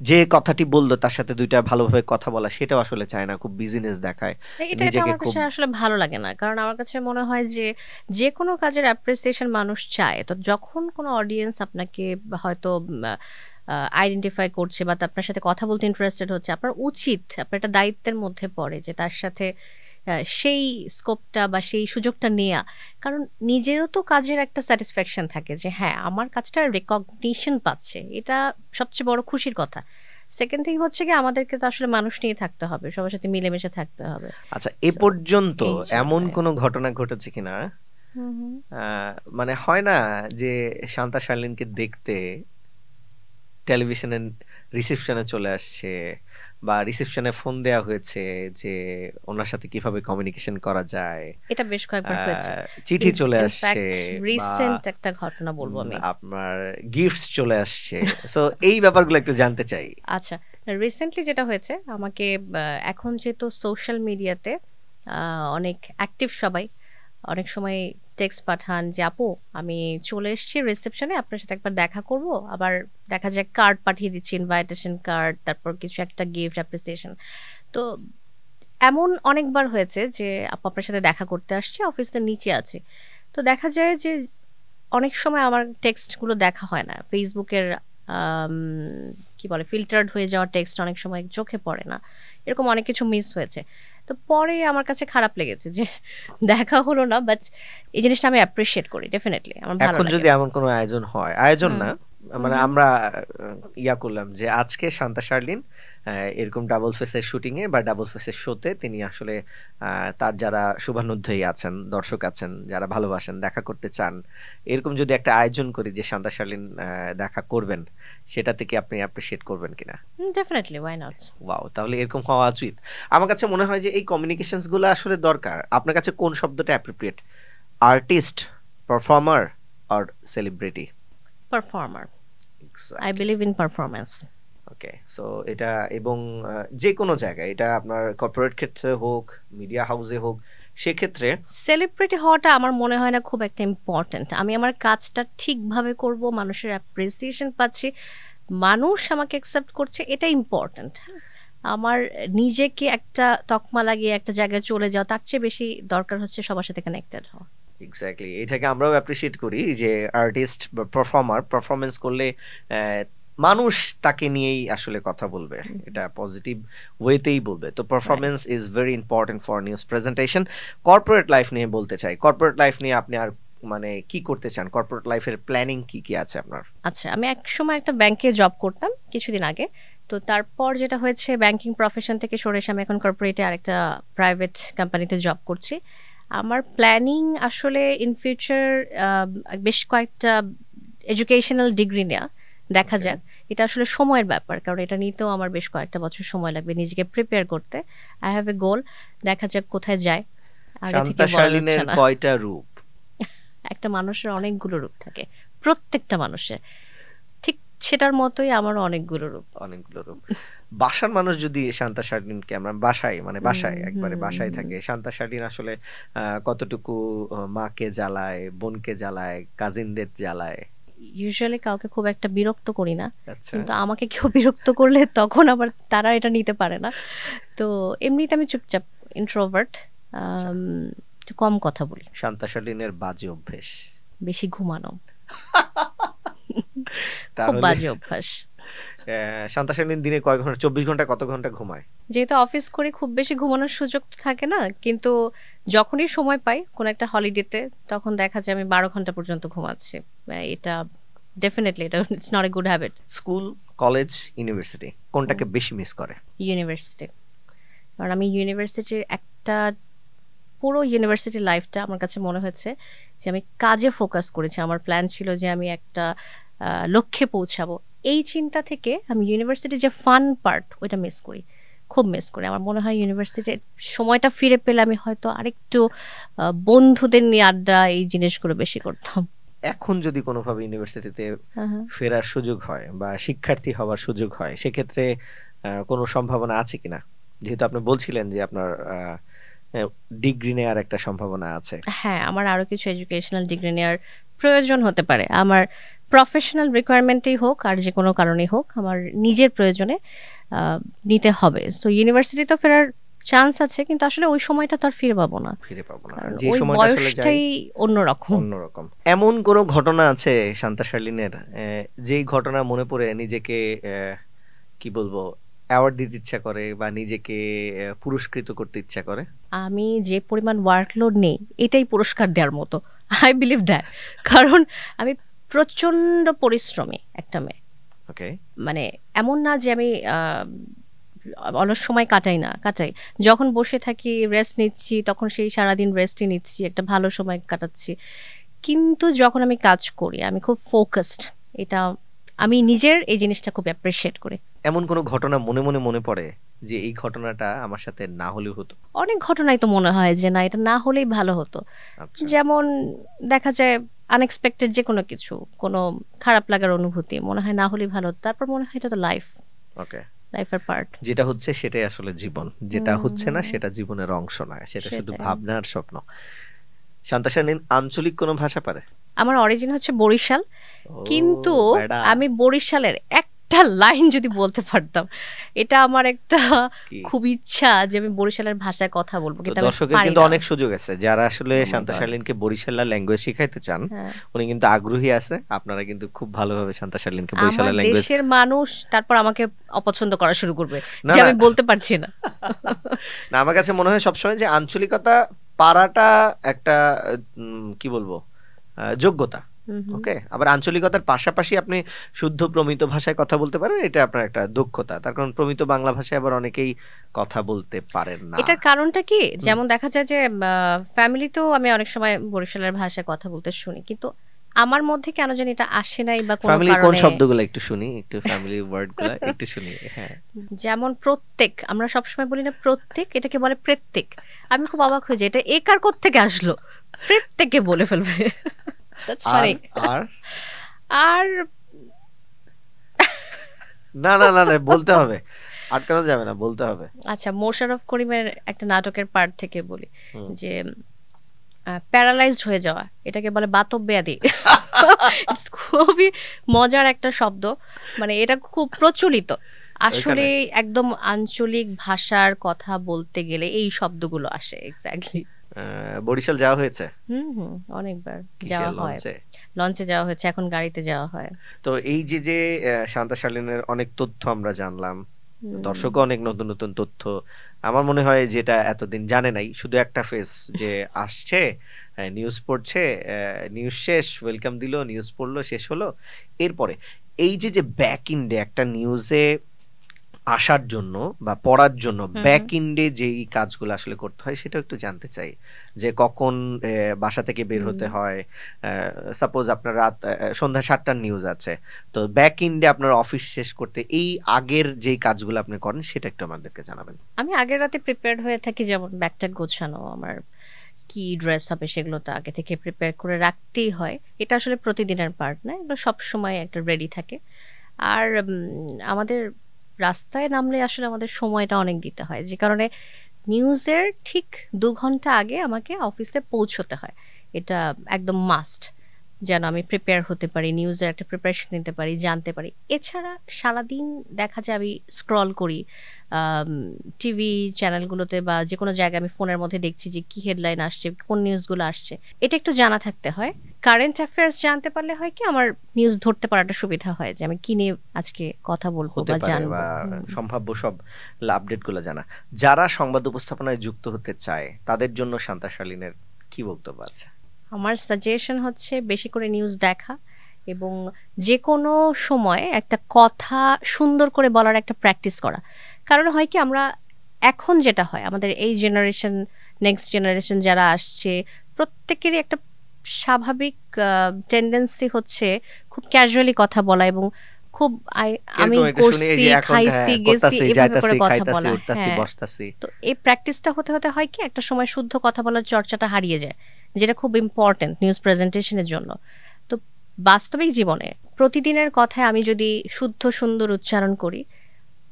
যে কথাটি বললো তার সাথে দুইটা ভালোভাবে কথা বলা, সেটাও আসলে চায় না, খুব বিজনেস দেখায়। এটা আমার কাছে আসলে ভালো লাগে না, কারণ আমার কাছে মনে হয় যে কোনো কাজের অ্যাপ্রিসিয়েশন মানুষ চায়। তো যখন কোনো অডিয়েন্স আপনাকে হয়তো আইডেন্টিফাই করছে বা আপনার সাথে কথা বলতে ইন্টারেস্টেড হচ্ছে, আপনার উচিত, আপনার একটা দায়িত্বের মধ্যে পড়ে যে তার সাথে সেই স্কোপটা বা সেই সুযোগটা নেয়া। কারণ নিজেরও তো কাজের একটা স্যাটিসফ্যাকশন থাকে যে হ্যাঁ আমার কাজটা রেকগনিশন পাচ্ছে, এটা সবচেয়ে বড় খুশির কথা। সেকেন্ড থিং হচ্ছে কি আমাদেরকে তো আসলে মানুষ নিয়ে থাকতে হবে, সবার সাথে মিলেমিশে থাকতে হবে। আচ্ছা, এ পর্যন্ত এই জন্য এমন কোনো ঘটনা ঘটেছে কিনা, মানে হয় না যে শান্তা শার্লিনকে দেখতে টেলিভিশনের রিসেপশনে চলে আসছে বা রিসেপশনে ফোন দেয়া হয়েছে যে ওনার সাথে কিভাবে কমিউনিকেশন করা যায়, এটা বেশ কয়েকবার হয়েছে, চিঠি চলে আসছে, রিসেন্ট একটা ঘটনা বলবো আমি, আপনার গিফটস চলে আসছে, সো এই ব্যাপারগুলো একটু জানতে চাই। আচ্ছা, রিসেন্টলি যেটা হয়েছে আমাকে, এখন যেহেতু সোশ্যাল মিডিয়াতে অনেক অ্যাক্টিভ সবাই, অনেক সময় টেক্সট পাঠান যে আপু আমি চলে এসেছি রিসেপশনে, আপনার সাথে একবার দেখা করব, আবার দেখা যায় কার্ড পাঠিয়ে দিচ্ছি, ইনভাইটেশন কার্ড, তারপর কিছু একটা গিফট অ্যাপ্রিসিয়েশন। তো এমন অনেকবার হয়েছে যে আপু আপনার সাথে দেখা করতে আসছে, অফিসের নিচে আছে, তো দেখা যায় যে অনেক সময় আমার টেক্সটগুলো দেখা হয় না, ফেসবুকের কি বলে ফিল্টার্ড হয়ে যাওয়া টেক্সট অনেক সময় চোখে পড়ে না, এরকম অনেক কিছু মিস হয়েছে। তো পরে আমার কাছে খারাপ লেগেছে যে দেখা হলো না, বাট এই জিনিসটা আমি অ্যাপ্রিশিয়েট করি ডেফিনেটলি, আমার ভালো এখন লাগে। যদি এমন কোনো আয়োজন হয়, আয়োজন না মানে আমরা ইয়া করলাম যে আজকে শান্তা শার্লিন এরকম ডাবল ফেসের শুটিং এ বা ডাবল ফেসের শোতে তিনি আসলে তার যারা শুভানুধ্যায়ী আছেন, দর্শক আছেন যারা ভালোবাসেন, দেখা করতে চান, এরকম যদি একটা আয়োজন করি যে শান্তা শার্লিন দেখা করবেন, সেটাতে কি আপনি অ্যাপ্রিশিয়েট করবেন কিনা? Definitely, why not. ওয়াও, তাহলে এরকম হওয়া উচিত। আমার কাছে মনে হয় যে এই কমিউনিকেশনস গুলো আসলে দরকার। আপনার কাছে কোন শব্দটা appropriate, artist, performer or celebrity? Performer, I believe in performance. Okay, so এটা এবং যে কোনো জায়গায়, এটা আপনার কর্পোরেট ক্ষেত্রে হোক, মিডিয়া হাউসে হোক, সেক্ষেত্রে সেলিব্রিটি হওয়াটা আমার মনে হয় না খুব একটা ইম্পর্ট্যান্ট। আমি আমার কাজটা ঠিকভাবে করব, মানুষের অ্যাপ্রিসিয়েশন পাচ্ছি, মানুষ আমাকে অ্যাকসেপ্ট করছে, এটা ইম্পর্ট্যান্ট। আমার নিজেকে একটা তকমা লাগিয়ে একটা জায়গায় চলে যাওয়া তার চেয়ে বেশি দরকার হচ্ছে সবার সাথে কানেক্টেড হওয়া। এক্স্যাক্টলি, এটাকে আমরাও অ্যাপ্রিশিয়েট করি যে আর্টিস্ট বা পারফর্মার পারফরমেন্স করলে মানুষ তাকে নিয়েই আসলে কথা বলবে, এটা পজিটিভ ওয়েতেই বলবে। তো performance is very important for news presentation. Corporate life নিয়ে বলতে চাই, কর্পোরেট লাইফ নিয়ে আপনি আর মানে কি করতে চান? কর্পোরেট লাইফের প্ল্যানিং কি কি আছে আপনার? আচ্ছা, আমি এক সময় একটা ব্যাংকে জব করতাম কিছুদিন আগে, তো তারপর যেটা হয়েছে ব্যাংকিং প্রফেশন থেকে সরে এসে আমি এখন কর্পোরেটে আরেকটা প্রাইভেট কোম্পানিতে জব করছি। আমার প্ল্যানিং আসলে ইন ফিউচার বেশ কয়েকটা এডুকেশনাল ডিগ্রি নেওয়া, দেখা যাক, এটা আসলে সময়ের ব্যাপার, কারণ এটা নিতেও আমার বেশ কয়েকটা বছর সময় লাগবে নিজেকে প্রিপেয়ার করতে। আই হ্যাভ এ গোল, দেখা যাক কোথায় যায়, আগে থেকে বলা যাচ্ছে না। কয়টা রূপ? একটা মানুষের অনেকগুলো রূপ থাকে, প্রত্যেকটা মানুষের, ঠিক সেটার মতোই আমার অনেকগুলো রূপ। অনেকগুলো রূপ। বাসার মানুষ যদি শান্তা শার্লিনকে, আমরা বাসায় মানে বাসায় একবারে বাসায় থাকে, শান্তা শার্লিন আসলে কতটুকু মাকে জ্বালায়, বোনকে জ্বালায়, কাজিনদের জ্বালায়? ইউজুয়ালি কাউকে খুব একটা বিরক্ত করি না, কিন্তু আমাকে কেউ বিরক্ত করলে তখন আবার তারা এটা নিতে পারে না। তো এমনিতে আমি চুপচাপ, ইন্ট্রোভার্ট, একটু কম কথা বলি। শান্তা শার্লিনের বাজে অভ্যেস বেশি ঘুমানো, খুব বাজে অভ্যাস। শান্তা শার্লিন দিনে কয় ঘন্টা, 24 ঘন্টা কত ঘন্টা ঘুমায়? যেহেতু অফিস করি খুব বেশি ঘুমানোর সুযোগ তো থাকে না, কিন্তু যখনই সময় পাই কোন একটা হলিডেতে, তখন দেখা যায় আমি 12 ঘন্টা পর্যন্ত ঘুমাচ্ছি। এটা ডেফিনেটলি, এটা it's not a good habit. School, college, university কোনটাকে বেশি মিস করে? ইউনিভার্সিটি, কারণ আমি ইউনিভার্সিটির একটা পুরো ইউনিভার্সিটি লাইফটা আমার কাছে মনে হচ্ছে যে আমি কাজে ফোকাস করেছি, আমার প্ল্যান ছিল যে আমি একটা লক্ষ্যে পৌঁছাবো, এই চিন্তা থেকে আমি ইউনিভার্সিটির যে ফান পার্ট ওইটা মিস করি, খুব মিস করি। আমার মনে হয় ইউনিভার্সিটির সময়টা ফিরে পেলে আমি হয়তো আরেকটু বন্ধুদের নিয়ে আড্ডা, এই জিনিসগুলো বেশি করতাম। এখন যদি কোনোভাবে ইউনিভার্সিটিতে ফেরার সুযোগ হয় বা শিক্ষার্থী হওয়ার সুযোগ হয়, সেক্ষেত্রে কোনো সম্ভাবনা আছে কিনা? যেহেতু আপনি বলছিলেন যে আপনার ডিগ্রি নেওয়ার একটা সম্ভাবনা আছে। হ্যাঁ, আমার আরো কিছু এডুকেশনাল ডিগ্রি নেওয়ার প্রয়োজন হতে পারে, আমার প্রফেশনাল রিকোয়ারমেন্টেই হোক আর যে কোনো কারণেই হোক, আমার নিজের প্রয়োজনে নিতে হবে। সো ইউনিভার্সিটি তো ফেরার চান্স আছে, কিন্তু আসলে ওই সময়টা তো আর ফিরে পাবো না, যে ওই সময়টা আসলে বয়সটাই অন্যরকম। এমন কোন ঘটনা আছে শান্তা শার্লিনের যেই ঘটনা মনে পড়ে নিজেকে কি বলবো অ্যাওয়ার্ড দিতে ইচ্ছা করে বা নিজেকে পুরস্কৃত করতে ইচ্ছা করে? আমি যে পরিমাণ ওয়ার্কলোড নেই এটাই পুরস্কার দেওয়ার মতো, আই বিলিভ দ্যাট। কারণ আমি প্রচন্ড পরিশ্রমী একটা মেয়ে। ওকে, মানে এমন না যে আমি অলস সময় কাটাই, যখন বসে থাকি রেস্ট নিচ্ছি, তখন সেই সারাদিন রেস্টই নিচ্ছি, একটা ভালো সময় কাটাচ্ছি। কিন্তু যখন আমি কাজ করি আমি খুব ফোকাসড, এটা আমি নিজের এই জিনিসটা খুব অ্যাপ্রিশিয়েট করি। এমন কোনো ঘটনা মনে পড়ে যে এই ঘটনাটা আমার সাথে না হলেও হতো? অনেক ঘটনাই তো মনে হয় যে না, এটা না হলেই ভালো হতো। যেমন দেখা যায় আনএক্সপেক্টেড যে কোনো কিছু, কোনো খারাপ লাগার অনুভূতি মনে হয় না হলেই ভালো হতো, তারপর মনে হয় এটা তো লাইফ। ওকে, লাইফের পার্ট। যেটা হচ্ছে সেটাই আসলে জীবন, যেটা হচ্ছে না সেটা জীবনের অংশ নয়, সেটা শুধু ভাবনার স্বপ্ন। শান্তা শার্লিন আঞ্চলিক কোনো ভাষা পারে? আমার অরিজিন হচ্ছে বরিশাল, কিন্তু আমি বরিশালের একটা লাইন যদি বলতে পারতাম, এটা আমার একটা খুব ইচ্ছা যে আমি বরিশালের ভাষায় কথা বলবো। কিন্তু দর্শকের কিন্তু অনেক সুযোগ আছে যারা আসলে শান্তা শার্লিনকে বরিশালা ল্যাঙ্গুয়েজ শিখাইতে চান, উনি কিন্তু আগ্রহী আছে। আপনারা কিন্তু খুব ভালোভাবে শান্তা শার্লিনকে বরিশালা ল্যাঙ্গুয়েজ, দেশের মানুষ তারপর আমাকে অপছন্দ করা শুরু করবে যে আমি বলতে পারছি না। না, আমার কাছে মনে হয় সবসময় যে আঞ্চলিকতা পারাটা একটা কি বলবো যোগ্যতা। ওকে, আবার আঞ্চলিকতার পাশাপাশি আপনি শুদ্ধ প্রমিত ভাষায় কথা বলতে পারেন, এটা আপনার একটা দক্ষতা। তার কারণ প্রমিত বাংলা ভাষায় আবার অনেকেই কথা বলতে পারেন না। এটার কারণটা কি, যেমন দেখা যায় যে ফ্যামিলিতেও আমি অনেক সময় বরিশালের ভাষায় কথা বলতে শুনি, কিন্তু আমার মধ্যে কেন জানি এটা আসে নাই বা কোনো কারণে। কোন শব্দগুলো একটু শুনি, একটু ফ্যামিলি ওয়ার্ডগুলো একটু শুনি। হ্যাঁ, যেমন প্রত্যেক, আমরা সবসময় বলি না প্রত্যেক, এটাকে বলে প্রত্যেক। আমি খুব অবাক হয়ে যাই, এটা একার কোত্থেকে আসলো, প্রত্যেকে বলে ফেলবে। আর না না না বলতে হবে, আটকানো যাবে না, বলতে হবে। আচ্ছা, মোশাররফ করিমের একটা নাটকের পার্ট থেকে বলি যে প্যারালাইজড হয়ে যাওয়া, এটাকে বলে বাতব ব্যাধি। খুবই মজার একটা শব্দ, মানে এটা খুব প্রচলিত। আসলে একদম আঞ্চলিক ভাষার কথা বলতে গেলে এই শব্দগুলো আসে। এক্স্যাক্টলি। বরিশাল যাওয়া হয়েছে? অনেকবার যাওয়া হয়, লঞ্চে যাওয়া হয়েছে, এখন গাড়িতে যাওয়া হয়। তো এই যে শান্তা শার্লিনের অনেক তথ্য আমরা জানলাম, দর্শকও অনেক নতুন নতুন তথ্য, আমার মনে হয় যেটা এতদিন জানে নাই। শুধু একটা ফেস যে আসছে, নিউজ পড়ছে, নিউজ শেষ, ওয়েলকাম দিল, নিউজ পড়লো, শেষ হলো। এরপরে এই যে ব্যাক ইন্ডে একটা নিউজে আসার জন্য বা পড়ার জন্য ব্যাক ইন্ডে যেই কাজগুলো আসলে করতে হয় সেটা একটু জানতে চাই। যে কখন বাসা থেকে বের হতে হয়, সাপোজ আপনার রাত সন্ধ্যা 7টার নিউজ আছে, তো ব্যাক ইন্ডে আপনার অফিস শেষ করতে এই আগের যেই কাজগুলো আপনি করেন সেটা একটু আমাদেরকে জানাবেন। আমি আগের রাতে প্রিপেয়ার হয়ে থাকি, যেমন ব্যাগটা গোছানো, আমার কি ড্রেস হবে সেগুলো তো আগে থেকে প্রিপেয়ার করে রাখতেই হয়। এটা আসলে প্রতিদিনের পার্ট না, এগুলো সবসময় একটা রেডি থাকে। আর আমাদের রাস্তায় নামলে আসলে আমাদের সময়টা অনেক দিতে হয়, যে কারণে নিউজের ঠিক 2 ঘন্টা আগে আমাকে অফিসে পৌঁছতে হয়। এটা একদম মাস্ট, যেন আমি প্রিপেয়ার হতে পারি, নিউজের একটা প্রিপারেশন নিতে পারি, জানতে পারি। এছাড়া সারাদিন দেখা যায় আমি স্ক্রল করি টিভি চ্যানেলগুলোতে বা যে কোনো জায়গায়, আমি ফোনের মধ্যে দেখছি যে কি হেডলাইন আসছে, কোন নিউজগুলো আসছে, এটা একটু জানা থাকতে হয়। কারেন্ট অ্যাফেয়ার্স জানতে পারলে হয় কি, আমার নিউজ ধরতে পারাটা সুবিধা হয়, যে আমি কি নিয়ে আজকে কথা বলবো বা জানবো, সম্ভাব্য সব আপডেটগুলো জানা। যারা সংবাদ উপস্থাপনায় যুক্ত হতে চায় তাদের জন্য শান্তা শার্লিনের কি বক্তব্য আছে? আমার সাজেশন হচ্ছে বেশি করে নিউজ দেখা, এবং যে কোনো সময় একটা কথা সুন্দর করে বলার একটা প্র্যাকটিস করা। কারণ হয় কি, আমরা এখন যেটা হয়, আমাদের এই জেনারেশন, নেক্সট জেনারেশন যারা আসছে, প্রত্যেকেরই একটা স্বাভাবিক টেন্ডেন্সি হচ্ছে খুব ক্যাজুয়ালি কথা বলা, এবং খুব আমি করছি, খাইছি, গেছি, এভাবে করে কথা বলা। তো এই প্র্যাকটিসটা হতে হতে হয় কি, একটা সময় শুদ্ধ কথা বলার চর্চাটা হারিয়ে যায়, যেটা খুব ইম্পর্টেন্ট নিউজ প্রেজেন্টেশনের জন্য। তো বাস্তবিক জীবনে প্রতিদিনের কথায় আমি যদি শুদ্ধ সুন্দর উচ্চারণ করি,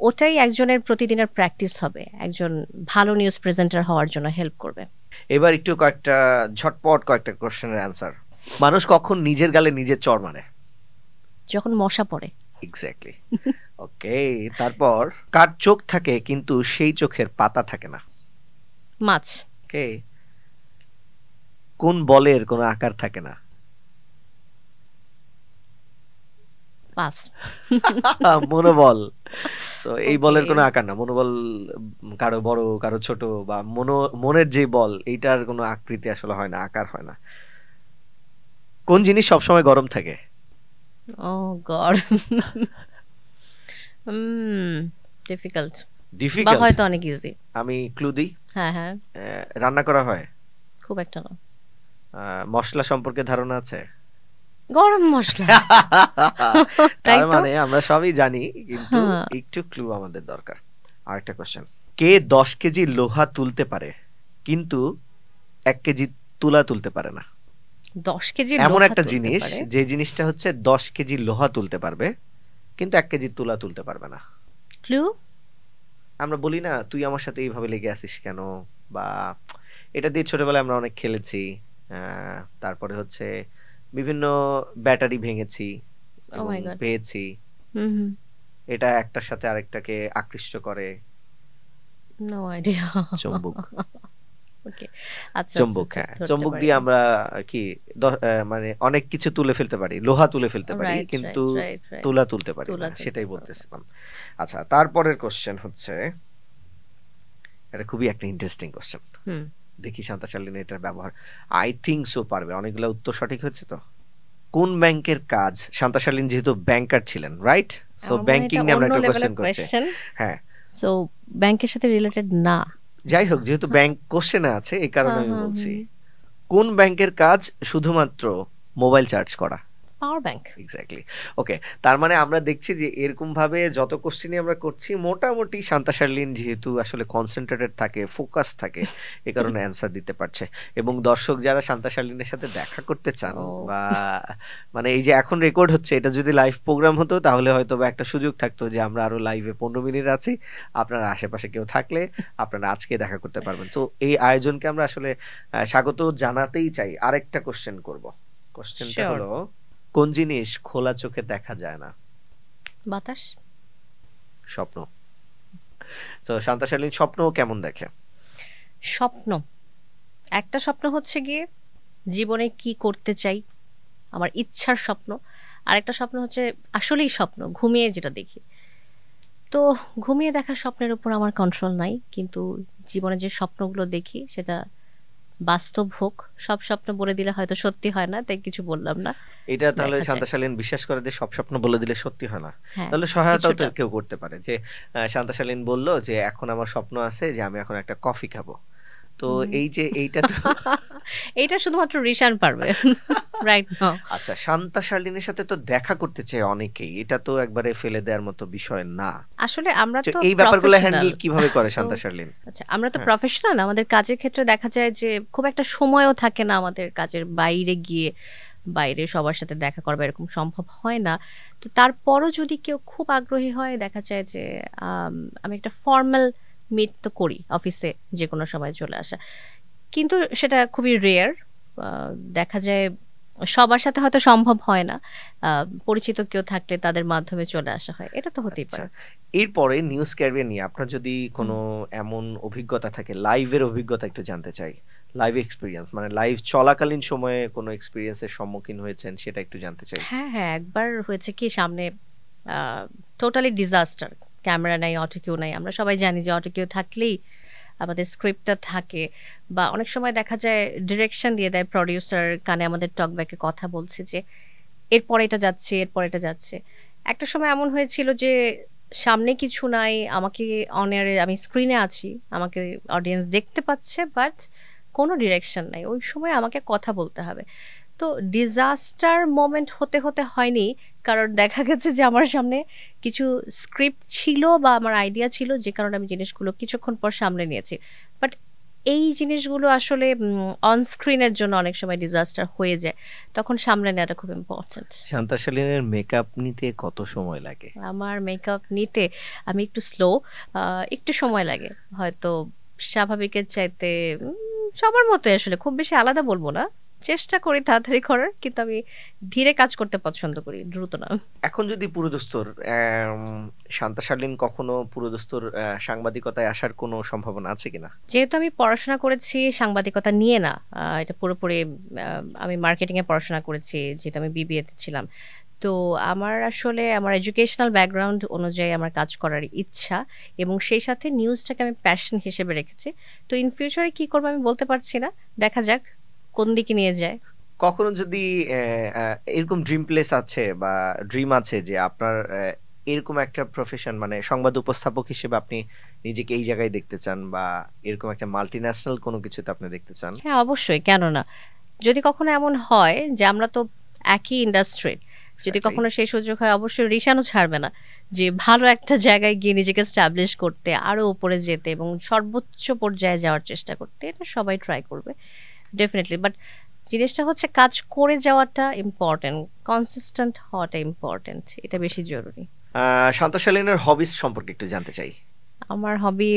ওটাই একজনের প্রতিদিনের প্র্যাকটিস হবে, একজন ভালো নিউজ প্রেজেন্টার হওয়ার জন্য হেল্প করবে। এবার একটু কয়েকটা ঝটপট কয়েকটা কোশ্চেনের অ্যানসার। মানুষ কখন নিজের গালে নিজের চড় মারে? যখন মশা পড়ে। এক্স্যাক্টলি। ওকে, তারপর কার চোখ থাকে কিন্তু সেই চোখের পাতা থাকে না? মাছ। ওকে, কোন বলের কোনো আকার থাকে না? পাস। মনোবল। সো এই ওকে। বলের কোনো আকার না, মনোবল কারো বড় কারো ছোট, বা মনের যে বল এইটার কোনো আকৃতি আসলে হয় না, আকার হয় না। কোন জিনিস সবসময় গরম থাকে? ও গড, ডিফিকাল্ট বা ডিফিকাল্ট? হয়তো অনেক ইজি। আমি ক্লু দিই। হ্যাঁ হ্যাঁ, রান্না করা হয়। খুব একটা না। মশলা সম্পর্কে ধারণা আছে? গরম মশলা। তাই তার তো। মানে আমরা সবই জানি, কিন্তু হ্যাঁ, একটু ক্লু আমাদের দরকার। আরেকটা কোশ্চেন, কে 10 কেজি লোহা তুলতে পারে কিন্তু 1 কেজি তুলা তুলতে পারে না? 10 কেজি এমন লোহা একটা তুলতে জিনিস, পারে। যে জিনিসটা হচ্ছে 10 কেজি লোহা তুলতে পারবে কিন্তু 1 কেজি তুলা তুলতে পারবে না। ক্লু। আমরা বলি না তুই আমার সাথে এইভাবে লেগে আছিস কেন, বা এটা দিয়ে ছোটবেলায় আমরা অনেক খেলেছি। তারপরে হচ্ছে বিভিন্ন ব্যাটারি ভেঙেছি ও এবং মাই গড। পেয়েছি। হুম হুম, এটা একটার সাথে আরেকটাকে আকৃষ্ট করে। No idea. চুম্বক। ওকে, আচ্ছা আচ্ছা চুম্বক, আচ্ছা, হ্যাঁ, ধরতে চুম্বক দিয়ে পারিনি। আমরা কি মানে অনেক কিছু তুলে ফেলতে পারি, লোহা তুলে ফেলতে পারি, রাইট কিন্তু রাইট রাইট রাইট, তুলা তুলতে পারি না, তুলা তুলতে সেটাই পারবো না। বলতেছিলাম। আচ্ছা, তারপরের কোশ্চেন হচ্ছে, এটা খুবই একটা ইন্টারেস্টিং কোশ্চেন। হুম। দেখি শান্তা শালিনী এটার ব্যবহার আই থিংক সো পারবে, অনেকগুলো উত্তর সঠিক হচ্ছে তো। কোন ব্যাংকের কাজ, শান্তা শালীন যেহেতু ব্যাংকার ছিলেন, রাইট? সো আমার মনে হয় ব্যাংকিং এটা নিয়ে আমরা অন্য একটা লেভেলের কোশ্চেন করছি। কোয়েশ্চেন। হ্যাঁ, সো ব্যাংকের সাথে রিলেটেড না। যাই হোক, যেহেতু ব্যাংক কোশ্চেনে আছে এই কারণে হ্যাঁ আমি হ্যাঁ বলছি, হুম। কোন ব্যাংকের কাজ শুধুমাত্র মোবাইল চার্জ করা? Power bank. এক্স্যাক্টলি। ওকে, তার মানে আমরা দেখছি যে এরকম ভাবে যত কোশ্চেনই আমরা করছি, মোটামুটি শান্তা শালীন যেহেতু আসলে কনসেন্ট্রেটেড থাকে, ফোকাস থাকে, এ কারণে অ্যান্সার দিতে পারছে। এবং দর্শক যারা শান্তা শালীনের সাথে দেখা করতে চান, ও বা মানে এই যে এখন রেকর্ড হচ্ছে, এটা যদি লাইভ প্রোগ্রাম হতো তাহলে হয়তো বা একটা সুযোগ থাকতো যে আমরা আরো লাইভে 15 মিনিট আছি, আপনারা আশেপাশে কেউ থাকলে আপনারা আজকে দেখা করতে পারবেন। তো এই আয়োজনকে আমরা আসলে স্বাগত জানাতেই চাই। আরেকটা কোশ্চেন করব। কোশ্চেনটা শিওর। হলো, কোন জিনিস খোলা চোখে দেখা যায় না? বাতাস। স্বপ্ন। তো শান্তা শালীন স্বপ্ন কেমন দেখে? স্বপ্ন, একটা স্বপ্ন হচ্ছে গিয়ে জীবনে কি করতে চাই, আমার ইচ্ছার স্বপ্ন। আর একটা স্বপ্ন হচ্ছে আসলেই স্বপ্ন, ঘুমিয়ে যেটা দেখি। তো ঘুমিয়ে দেখার স্বপ্নের উপর আমার কন্ট্রোল নাই, কিন্তু জীবনে যে স্বপ্নগুলো দেখি সেটা বাস্তব হোক। সব স্বপ্ন বলে দিলে হয়তো সত্যি হয় না, তাই কিছু বললাম না। এটা তাহলে দেখা শান্তা যায়। শালীন বিশ্বাস করে যে সব স্বপ্ন বলে দিলে সত্যি হয় না? হ্যাঁ, তাহলে সহায়তাও তো কিছুটা। কেউ করতে পারে, যে শান্তা শালীন বলল যে এখন আমার স্বপ্ন আছে যে আমি এখন একটা কফি খাবো। তো হুম। এই যে এইটা তো এইটা শুধুমাত্র রিশান পারবে, রাইট নাও। আচ্ছা, শান্তা শালীনের সাথে তো দেখা করতে চায় অনেকেই, এটা তো একবারে ফেলে দেওয়ার মতো বিষয় না। আসলে আমরা তো তো এই ব্যাপারগুলো প্রফেশনাল। হ্যান্ডেল কিভাবে করে সো শান্তা শালীন? আচ্ছা, আমরা তো হ্যাঁ, প্রফেশনাল, আমাদের কাজের ক্ষেত্রে দেখা যায় যে খুব একটা সময়ও থাকে না আমাদের কাজের বাইরে গিয়ে বাইরে সবার সাথে দেখা করবা, এরকম সম্ভব হয় না। তো তারপরও যদি কেউ খুব আগ্রহী হয়, দেখা যায় যে আম, আমি একটা ফর্মাল মিট তো করি অফিসে, যে কোনো সময় চলে আসা। কিন্তু সেটা খুবই রেয়ার। দেখা যায় সবার সাথে হয়তো সম্ভব হয় না। পরিচিত কেউ থাকলে তাদের মাধ্যমে চলে আসা হয়, এটা তো হতেই আচ্ছা। পারে। এরপরে নিউজ ক্যারিয়ার নিয়ে আপনার যদি হুম। কোনো এমন অভিজ্ঞতা থাকে, লাইভের অভিজ্ঞতা একটু জানতে চাই। লাইভ এক্সপিরিয়েন্স মানে লাইভ চলাকালীন সময়ে কোনো এক্সপিরিয়েন্সের সম্মুখীন হয়েছেন, সেটা একটু জানতে চাই। হ্যাঁ হ্যাঁ, একবার হয়েছে কি, সামনে টোটালি ডিজাস্টার, ক্যামেরা নাই, অটোকিউ নাই। আমরা সবাই জানি যে অটোকিউ থাকলেই আমাদের স্ক্রিপ্টটা থাকে, বা অনেক সময় দেখা যায় ডিরেকশন দিয়ে দেয় প্রডিউসার, কানে আমাদের টকব্যাকে কথা বলছে যে এরপর এটা যাচ্ছে, এরপর এটা যাচ্ছে। একটা সময় এমন হয়েছিল যে সামনে কিছু নাই, আমাকে অন এয়ারে, আমি স্ক্রিনে আছি, আমাকে অডিয়েন্স দেখতে পাচ্ছে, বাট কোনো ডিরেকশন নাই। ওই সময় আমাকে কথা বলতে হবে। তো ডিজাস্টার মোমেন্ট হতে হতে হয়নি, কারণ দেখা গেছে যে আমার সামনে কিছু স্ক্রিপ্ট ছিল বা আমার আইডিয়া ছিল, যে কারণে আমি জিনিসগুলো কিছুক্ষণ পর সামলে নিয়েছি। বাট এই জিনিসগুলো আসলে অন স্ক্রিনের জন্য অনেক সময় ডিজাস্টার হয়ে যায়, তখন সামলে নেওয়াটা খুব ইম্পর্ট্যান্ট। শান্তা শালীনের মেকআপ নিতে কত সময় লাগে? আমার মেকআপ নিতে আমি একটু স্লো, একটু সময় লাগে হয়তো স্বাভাবিকের চাইতে। সবার মতো আসলে, খুব বেশি আলাদা বলবো না, চেষ্টা করি তাড়াতাড়ি করার, কিন্তু আমি ধীরে কাজ করতে পছন্দ করি, দ্রুত না। এখন যদি পুরোদস্তুর শান্তা শালীন কখনো পুরোদস্তুর সাংবাদিকতায় আসার কোনো সম্ভাবনা আছে কিনা? যেহেতু আমি পড়াশোনা করেছি সাংবাদিকতা নিয়ে না, এটা পুরোপুরি আমি মার্কেটিং এ পড়াশোনা করেছি, যেটা আমি বিবিএ তে ছিলাম। তো আমার আসলে আমার এডুকেশনাল ব্যাকগ্রাউন্ড অনুযায়ী আমার কাজ করার ইচ্ছা, এবং সেই সাথে নিউজটাকে আমি প্যাশন হিসেবে রেখেছি। তো ইন ফিউচারে কি করবো আমি বলতে পারছি না, দেখা যাক কোন দিকে নিয়ে যায়। কখনো যদি এরকম ড্রিম প্লেস আছে বা ড্রিম আছে যে আপনার এরকম একটা প্রফেশন, মানে সংবাদ উপস্থাপক হিসেবে আপনি নিজেকে এই জায়গায় দেখতে চান, বা এরকম একটা মাল্টি ন্যাশনাল কোনো কিছুতে আপনি দেখতে চান? হ্যাঁ, অবশ্যই, কেন না। যদি কখনো এমন হয় যে আমরা তো একই ইন্ডাস্ট্রির, যদি Exactly. কখনো সেই সুযোগ হয়, অবশ্যই রিশানও ছাড়বে না যে ভালো একটা জায়গায় গিয়ে নিজেকে স্টাবলিশ করতে, আরো উপরে যেতে এবং সর্বোচ্চ পর্যায়ে যাওয়ার চেষ্টা করতে। এটা সবাই ট্রাই করবে ডেফিনেটলি, বাট জিনিসটা হচ্ছে কাজ করে যাওয়াটা ইম্পর্টেন্ট, কনসিস্টেন্ট হওয়াটা ইম্পর্টেন্ট, এটা বেশি জরুরি। শান্তা শালীনের হবিস সম্পর্কে একটু জানতে চাই। আমার হবি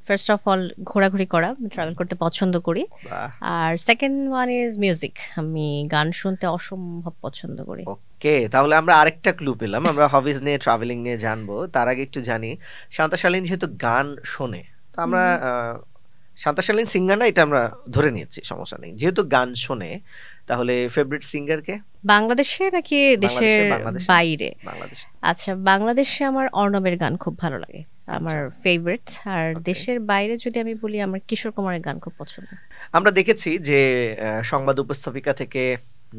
ফার্স্ট অফ অল ঘোরাঘুরি করা, ট্রাভেল করতে পছন্দ করি। বাহ, আর সেকেন্ড ওয়ান ইজ মিউজিক, আমি গান শুনতে অসম্ভব পছন্দ করি। ওকে, তাহলে আমরা আরেকটা ক্লু পেলাম। আমরা হবিস নিয়ে, ট্রাভেলিং নিয়ে জানবো, তার আগে একটু জানি শান্তা শালীন যেহেতু গান শোনে, তো আমরা শান্তা শালীন সিঙ্গার না, এটা আমরা ধরে নিচ্ছি, সমস্যা নেই। যেহেতু গান শোনে, তাহলে ফেভারিট সিঙ্গার কে? বাংলাদেশে নাকি দেশের বাংলাদেশে। বাইরে? বাংলাদেশে। আচ্ছা, বাংলাদেশে আমার অর্ণবের গান খুব ভালো লাগে, আমার ফেভারিট। আর Okay. দেশের বাইরে যদি আমি বলি, আমার কিশোর কুমারের গান খুব পছন্দ। আমরা দেখেছি যে সংবাদ উপস্থাপিকা থেকে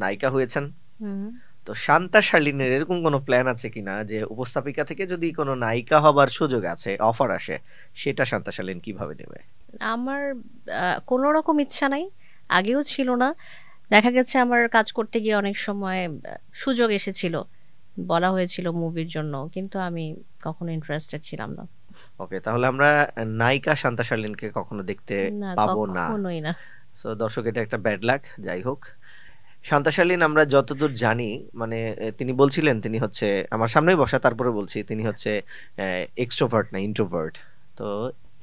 নায়িকা হয়েছেন, হুম। তো শান্তা শালীনের এরকম কোনো প্ল্যান আছে কিনা যে উপস্থাপিকা থেকে যদি কোনো নায়িকা হবার সুযোগ আছে, অফার আসে, সেটা শান্তা শালীন কিভাবে নেবে? আমার কোনো রকম ইচ্ছা নাই, আগেও ছিল না। দেখা গেছে আমার কাজ করতে গিয়ে অনেক সময় সুযোগ এসেছিল, বলা হয়েছিল মুভির জন্য, কিন্তু আমি কখনো ইন্টারেস্টেড ছিলাম না। ওকে, তাহলে আমরা নায়িকা শান্তা শালীনকে কখনো দেখতে না, পাবো না। কখনোই না। সো দর্শক, এটা একটা ব্যাড লাক। যাই হোক, শান্তা শালীন আমরা যতদূর জানি, মানে তিনি বলছিলেন তিনি হচ্ছে, আমার সামনেই বসা, তারপরে বলছি, তিনি হচ্ছে এক্সট্রোভার্ট না ইন্ট্রোভার্ট। তো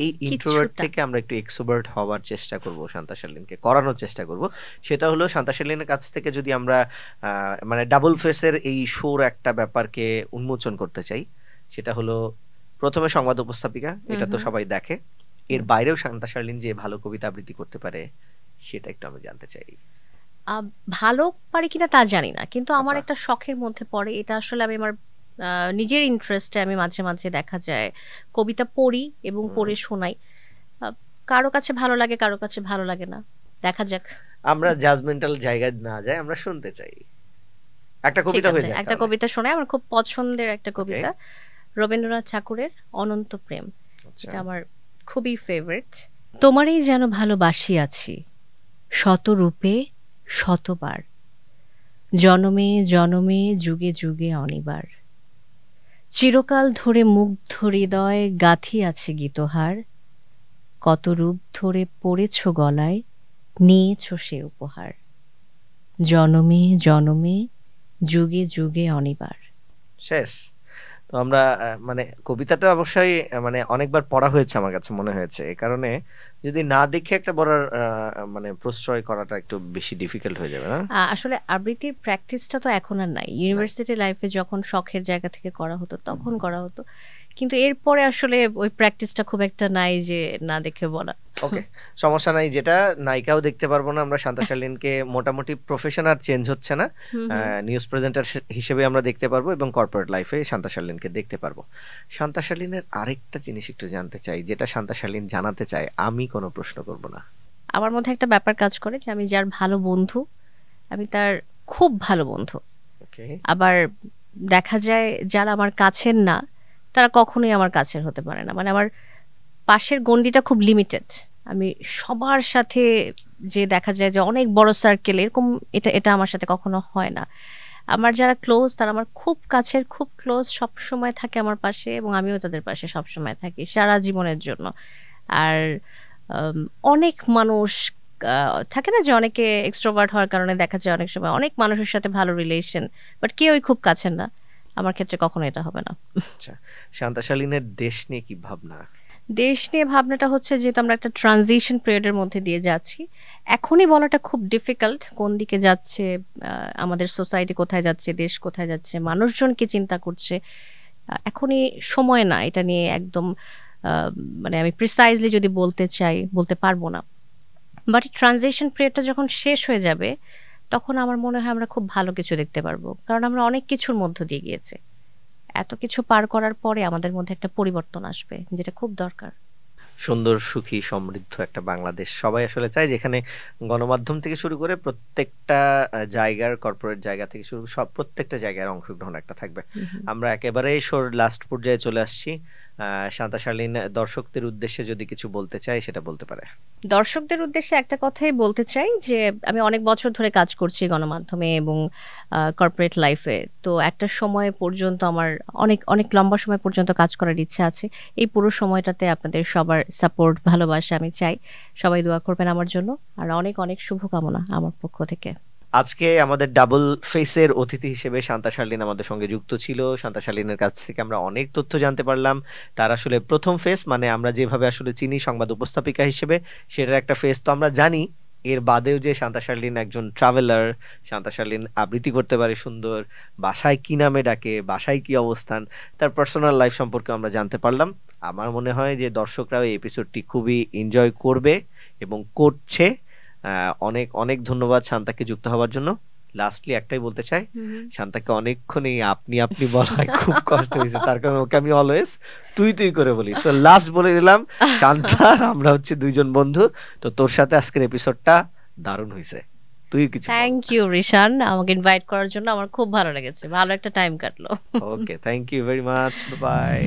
এই ইন্ট্রোভার্ট কিছুটা। থেকে আমরা একটু এক্সট্রোভার্ট হওয়ার চেষ্টা করব, শান্তা শালীনকে করানোর চেষ্টা করব। সেটা হলো, শান্তা শালীনের কাছ থেকে যদি আমরা মানে ডাবল ফেসের এই শোর একটা ব্যাপারকে উন্মোচন করতে চাই, সেটা হলো প্রথমে সংবাদ উপস্থাপিকা, এটা তো হুম। সবাই দেখে, এর বাইরেও শান্তা শালীন যে ভালো কবিতা আবৃত্তি করতে পারে, সেটা একটু আমি জানতে চাই। ভালো পারি কিনা তা জানি না, কিন্তু আমার আচ্ছা। একটা শখের মধ্যে পড়ে এটা। আসলে আমি আমার নিজের ইন্টারেস্টে আমি মাঝে মাঝে দেখা যায় কবিতা পড়ি এবং পড়ে শোনাই। আহ, কারো কাছে ভালো লাগে, কারো কাছে ভালো লাগে না, দেখা যাক। আমরা জাজমেন্টাল জায়গায় না যাই, আমরা শুনতে চাই। একটা ঠিক কবিতা হয়ে আছে, যাক একটা তাহলে। কবিতা শোনাই, আমার খুব পছন্দের একটা ওকে, কবিতা, রবীন্দ্রনাথ ঠাকুরের অনন্ত প্রেম। আচ্ছা। এটা আমার খুবই ফেভারিট। তোমারই যেন ভালোবাসি আছি, শত রূপে শতবার, জনমে জনমে যুগে যুগে অনিবার, চিরকাল ধরে মুগ্ধ হৃদয় গাঁথি আছে গীতহার, কত রূপ ধরে পড়েছ গলায়, নিয়েছ সে উপহার, জনমে জনমে যুগে যুগে অনিবার। শেষ। তো আমরা মানে কবিতাটা অবশ্যই মানে অনেকবার পড়া হয়েছে, আমার কাছে মনে হয়েছে, এই কারণে যদি না দেখে একটা পড়ার মানে প্রশ্রয় করাটা একটু বেশি ডিফিকাল্ট হয়ে যাবে না? আসলে আবৃত্তির প্র্যাকটিসটা তো এখন আর নাই। ইউনিভার্সিটি লাইফে যখন শখের জায়গা থেকে করা হতো তখন করা হতো, কিন্তু এরপরে আসলে ওই প্র্যাকটিসটা খুব একটা নাই যে না দেখে বলা। ওকে, সমস্যা নাই। যেটা নায়িকাও দেখতে পারবো না আমরা শান্তা শালীনকে, মোটামুটি প্রফেশন আর চেঞ্জ হচ্ছে না, হুম হুম। নিউজ প্রেজেন্টার হিসেবে আমরা দেখতে পারবো এবং কর্পোরেট লাইফে শান্তা শালীনকে দেখতে পারবো। শান্তা শালীনের আরেকটা জিনিস একটু জানতে চাই, যেটা শান্তা শালীন জানাতে চায়, আমি কোনো প্রশ্ন করব না। আমার মধ্যে একটা ব্যাপার কাজ করে যে আমি যার ভালো বন্ধু, আমি তার খুব ভালো বন্ধু। ওকে, আবার দেখা যায় যারা আমার কাছের না, তারা কখনোই আমার কাছের হতে পারে না। মানে আমার পাশের গণ্ডিটা খুব লিমিটেড। আমি সবার সাথে যে দেখা যায় যে অনেক বড় সার্কেল, এরকম এটা এটা আমার সাথে কখনো হয় না। আমার যারা ক্লোজ তারা আমার খুব কাছের, খুব ক্লোজ, সব সময় থাকে আমার পাশে, এবং আমিও তাদের পাশে সব সময় থাকি সারা জীবনের জন্য। আর আম, অনেক মানুষ থাকে না যে অনেকে এক্সট্রোভার্ট হওয়ার কারণে দেখা যায় অনেক সময় অনেক মানুষের সাথে ভালো রিলেশন, বাট কেউই খুব কাছের না। আমার ক্ষেত্রে কখনো এটা হবে না। আচ্ছা। শান্তা শালীনের দেশ নিয়ে কি ভাবনা? দেশ নিয়ে ভাবনাটা হচ্ছে যেহেতু আমরা একটা ট্রানজিশন পিরিয়ডের মধ্যে দিয়ে যাচ্ছি, এখনই বলাটা খুব ডিফিকাল্ট কোন দিকে যাচ্ছে, আমাদের সোসাইটি কোথায় যাচ্ছে, দেশ কোথায় যাচ্ছে, মানুষজন কি চিন্তা করছে। এখনই সময় না এটা নিয়ে একদম আহ, মানে আমি প্রিসাইজলি যদি বলতে চাই বলতে পারবো না। বাট ট্রানজিশন পিরিয়ডটা যখন শেষ হয়ে যাবে তখন আমার মনে হয় আমরা খুব ভালো কিছু দেখতে পারবো, কারণ আমরা অনেক কিছুর মধ্য দিয়ে গিয়েছে। এত কিছু পার করার পরে আমাদের মধ্যে একটা পরিবর্তন আসবে, যেটা খুব দরকার। সুন্দর, সুখী, সমৃদ্ধ একটা বাংলাদেশ সবাই আসলে চায়, যেখানে গণমাধ্যম থেকে শুরু করে প্রত্যেকটা জায়গার, কর্পোরেট জায়গা থেকে শুরু করে সব প্রত্যেকটা জায়গার অংশগ্রহণ একটা থাকবে। আমরা একেবারে শোর লাস্ট পর্যায়ে চলে আসছি। শান্তা শালীন দর্শকদের উদ্দেশ্যে যদি কিছু বলতে চাই সেটা বলতে পারে। দর্শকদের উদ্দেশ্যে একটা কথাই বলতে চাই যে আমি অনেক বছর ধরে কাজ করছি গণমাধ্যমে এবং কর্পোরেট লাইফে। তো একটা সময় পর্যন্ত আমার অনেক অনেক লম্বা সময় পর্যন্ত কাজ করার ইচ্ছা আছে। এই পুরো সময়টাতে আপনাদের সবার সাপোর্ট, ভালোবাসা আমি চাই। সবাই দোয়া করবেন আমার জন্য, আর অনেক অনেক শুভকামনা আমার পক্ষ থেকে। আজকে আমাদের ডাবল ফেসের অতিথি হিসেবে শান্তা শালীন আমাদের সঙ্গে যুক্ত ছিল। শান্তা শালীনের কাছ থেকে আমরা অনেক তথ্য জানতে পারলাম। তার আসলে প্রথম ফেস, মানে আমরা যেভাবে আসলে চিনি সংবাদ উপস্থাপিকা হিসেবে, সেটার একটা ফেস তো আমরা জানি। এর বাদেও যে শান্তা শালীন একজন ট্রাভেলার, শান্তা শালীন আবৃত্তি করতে পারে সুন্দর, বাসায় কি নামে ডাকে, বাসায় কি অবস্থান, তার পার্সোনাল লাইফ সম্পর্কে আমরা জানতে পারলাম। আমার মনে হয় যে দর্শকরাও এই এপিসোডটি খুবই এনজয় করবে এবং করছে। অনেক অনেক ধন্যবাদ শান্তাকে যুক্ত হওয়ার জন্য। লাস্টলি একটাই বলতে চাই, শান্তাকে অনেকক্ষণ এই আপনি আপনি বলায় খুব কষ্ট হয়েছে, তার কারণে ওকে আমি অলওয়েজ তুই তুই করে বলি। সো লাস্ট বলে দিলাম, শান্তা আমরা হচ্ছে দুইজন বন্ধু। তো তোর সাথে আজকের এপিসোডটা দারুণ হয়েছে, তুই কিছু। থ্যাংক ইউ রিশান, আমাকে ইনভাইট করার জন্য। আমার খুব ভালো লেগেছে, ভালো একটা টাইম কাটলো। Okay, thank you very much, bye by.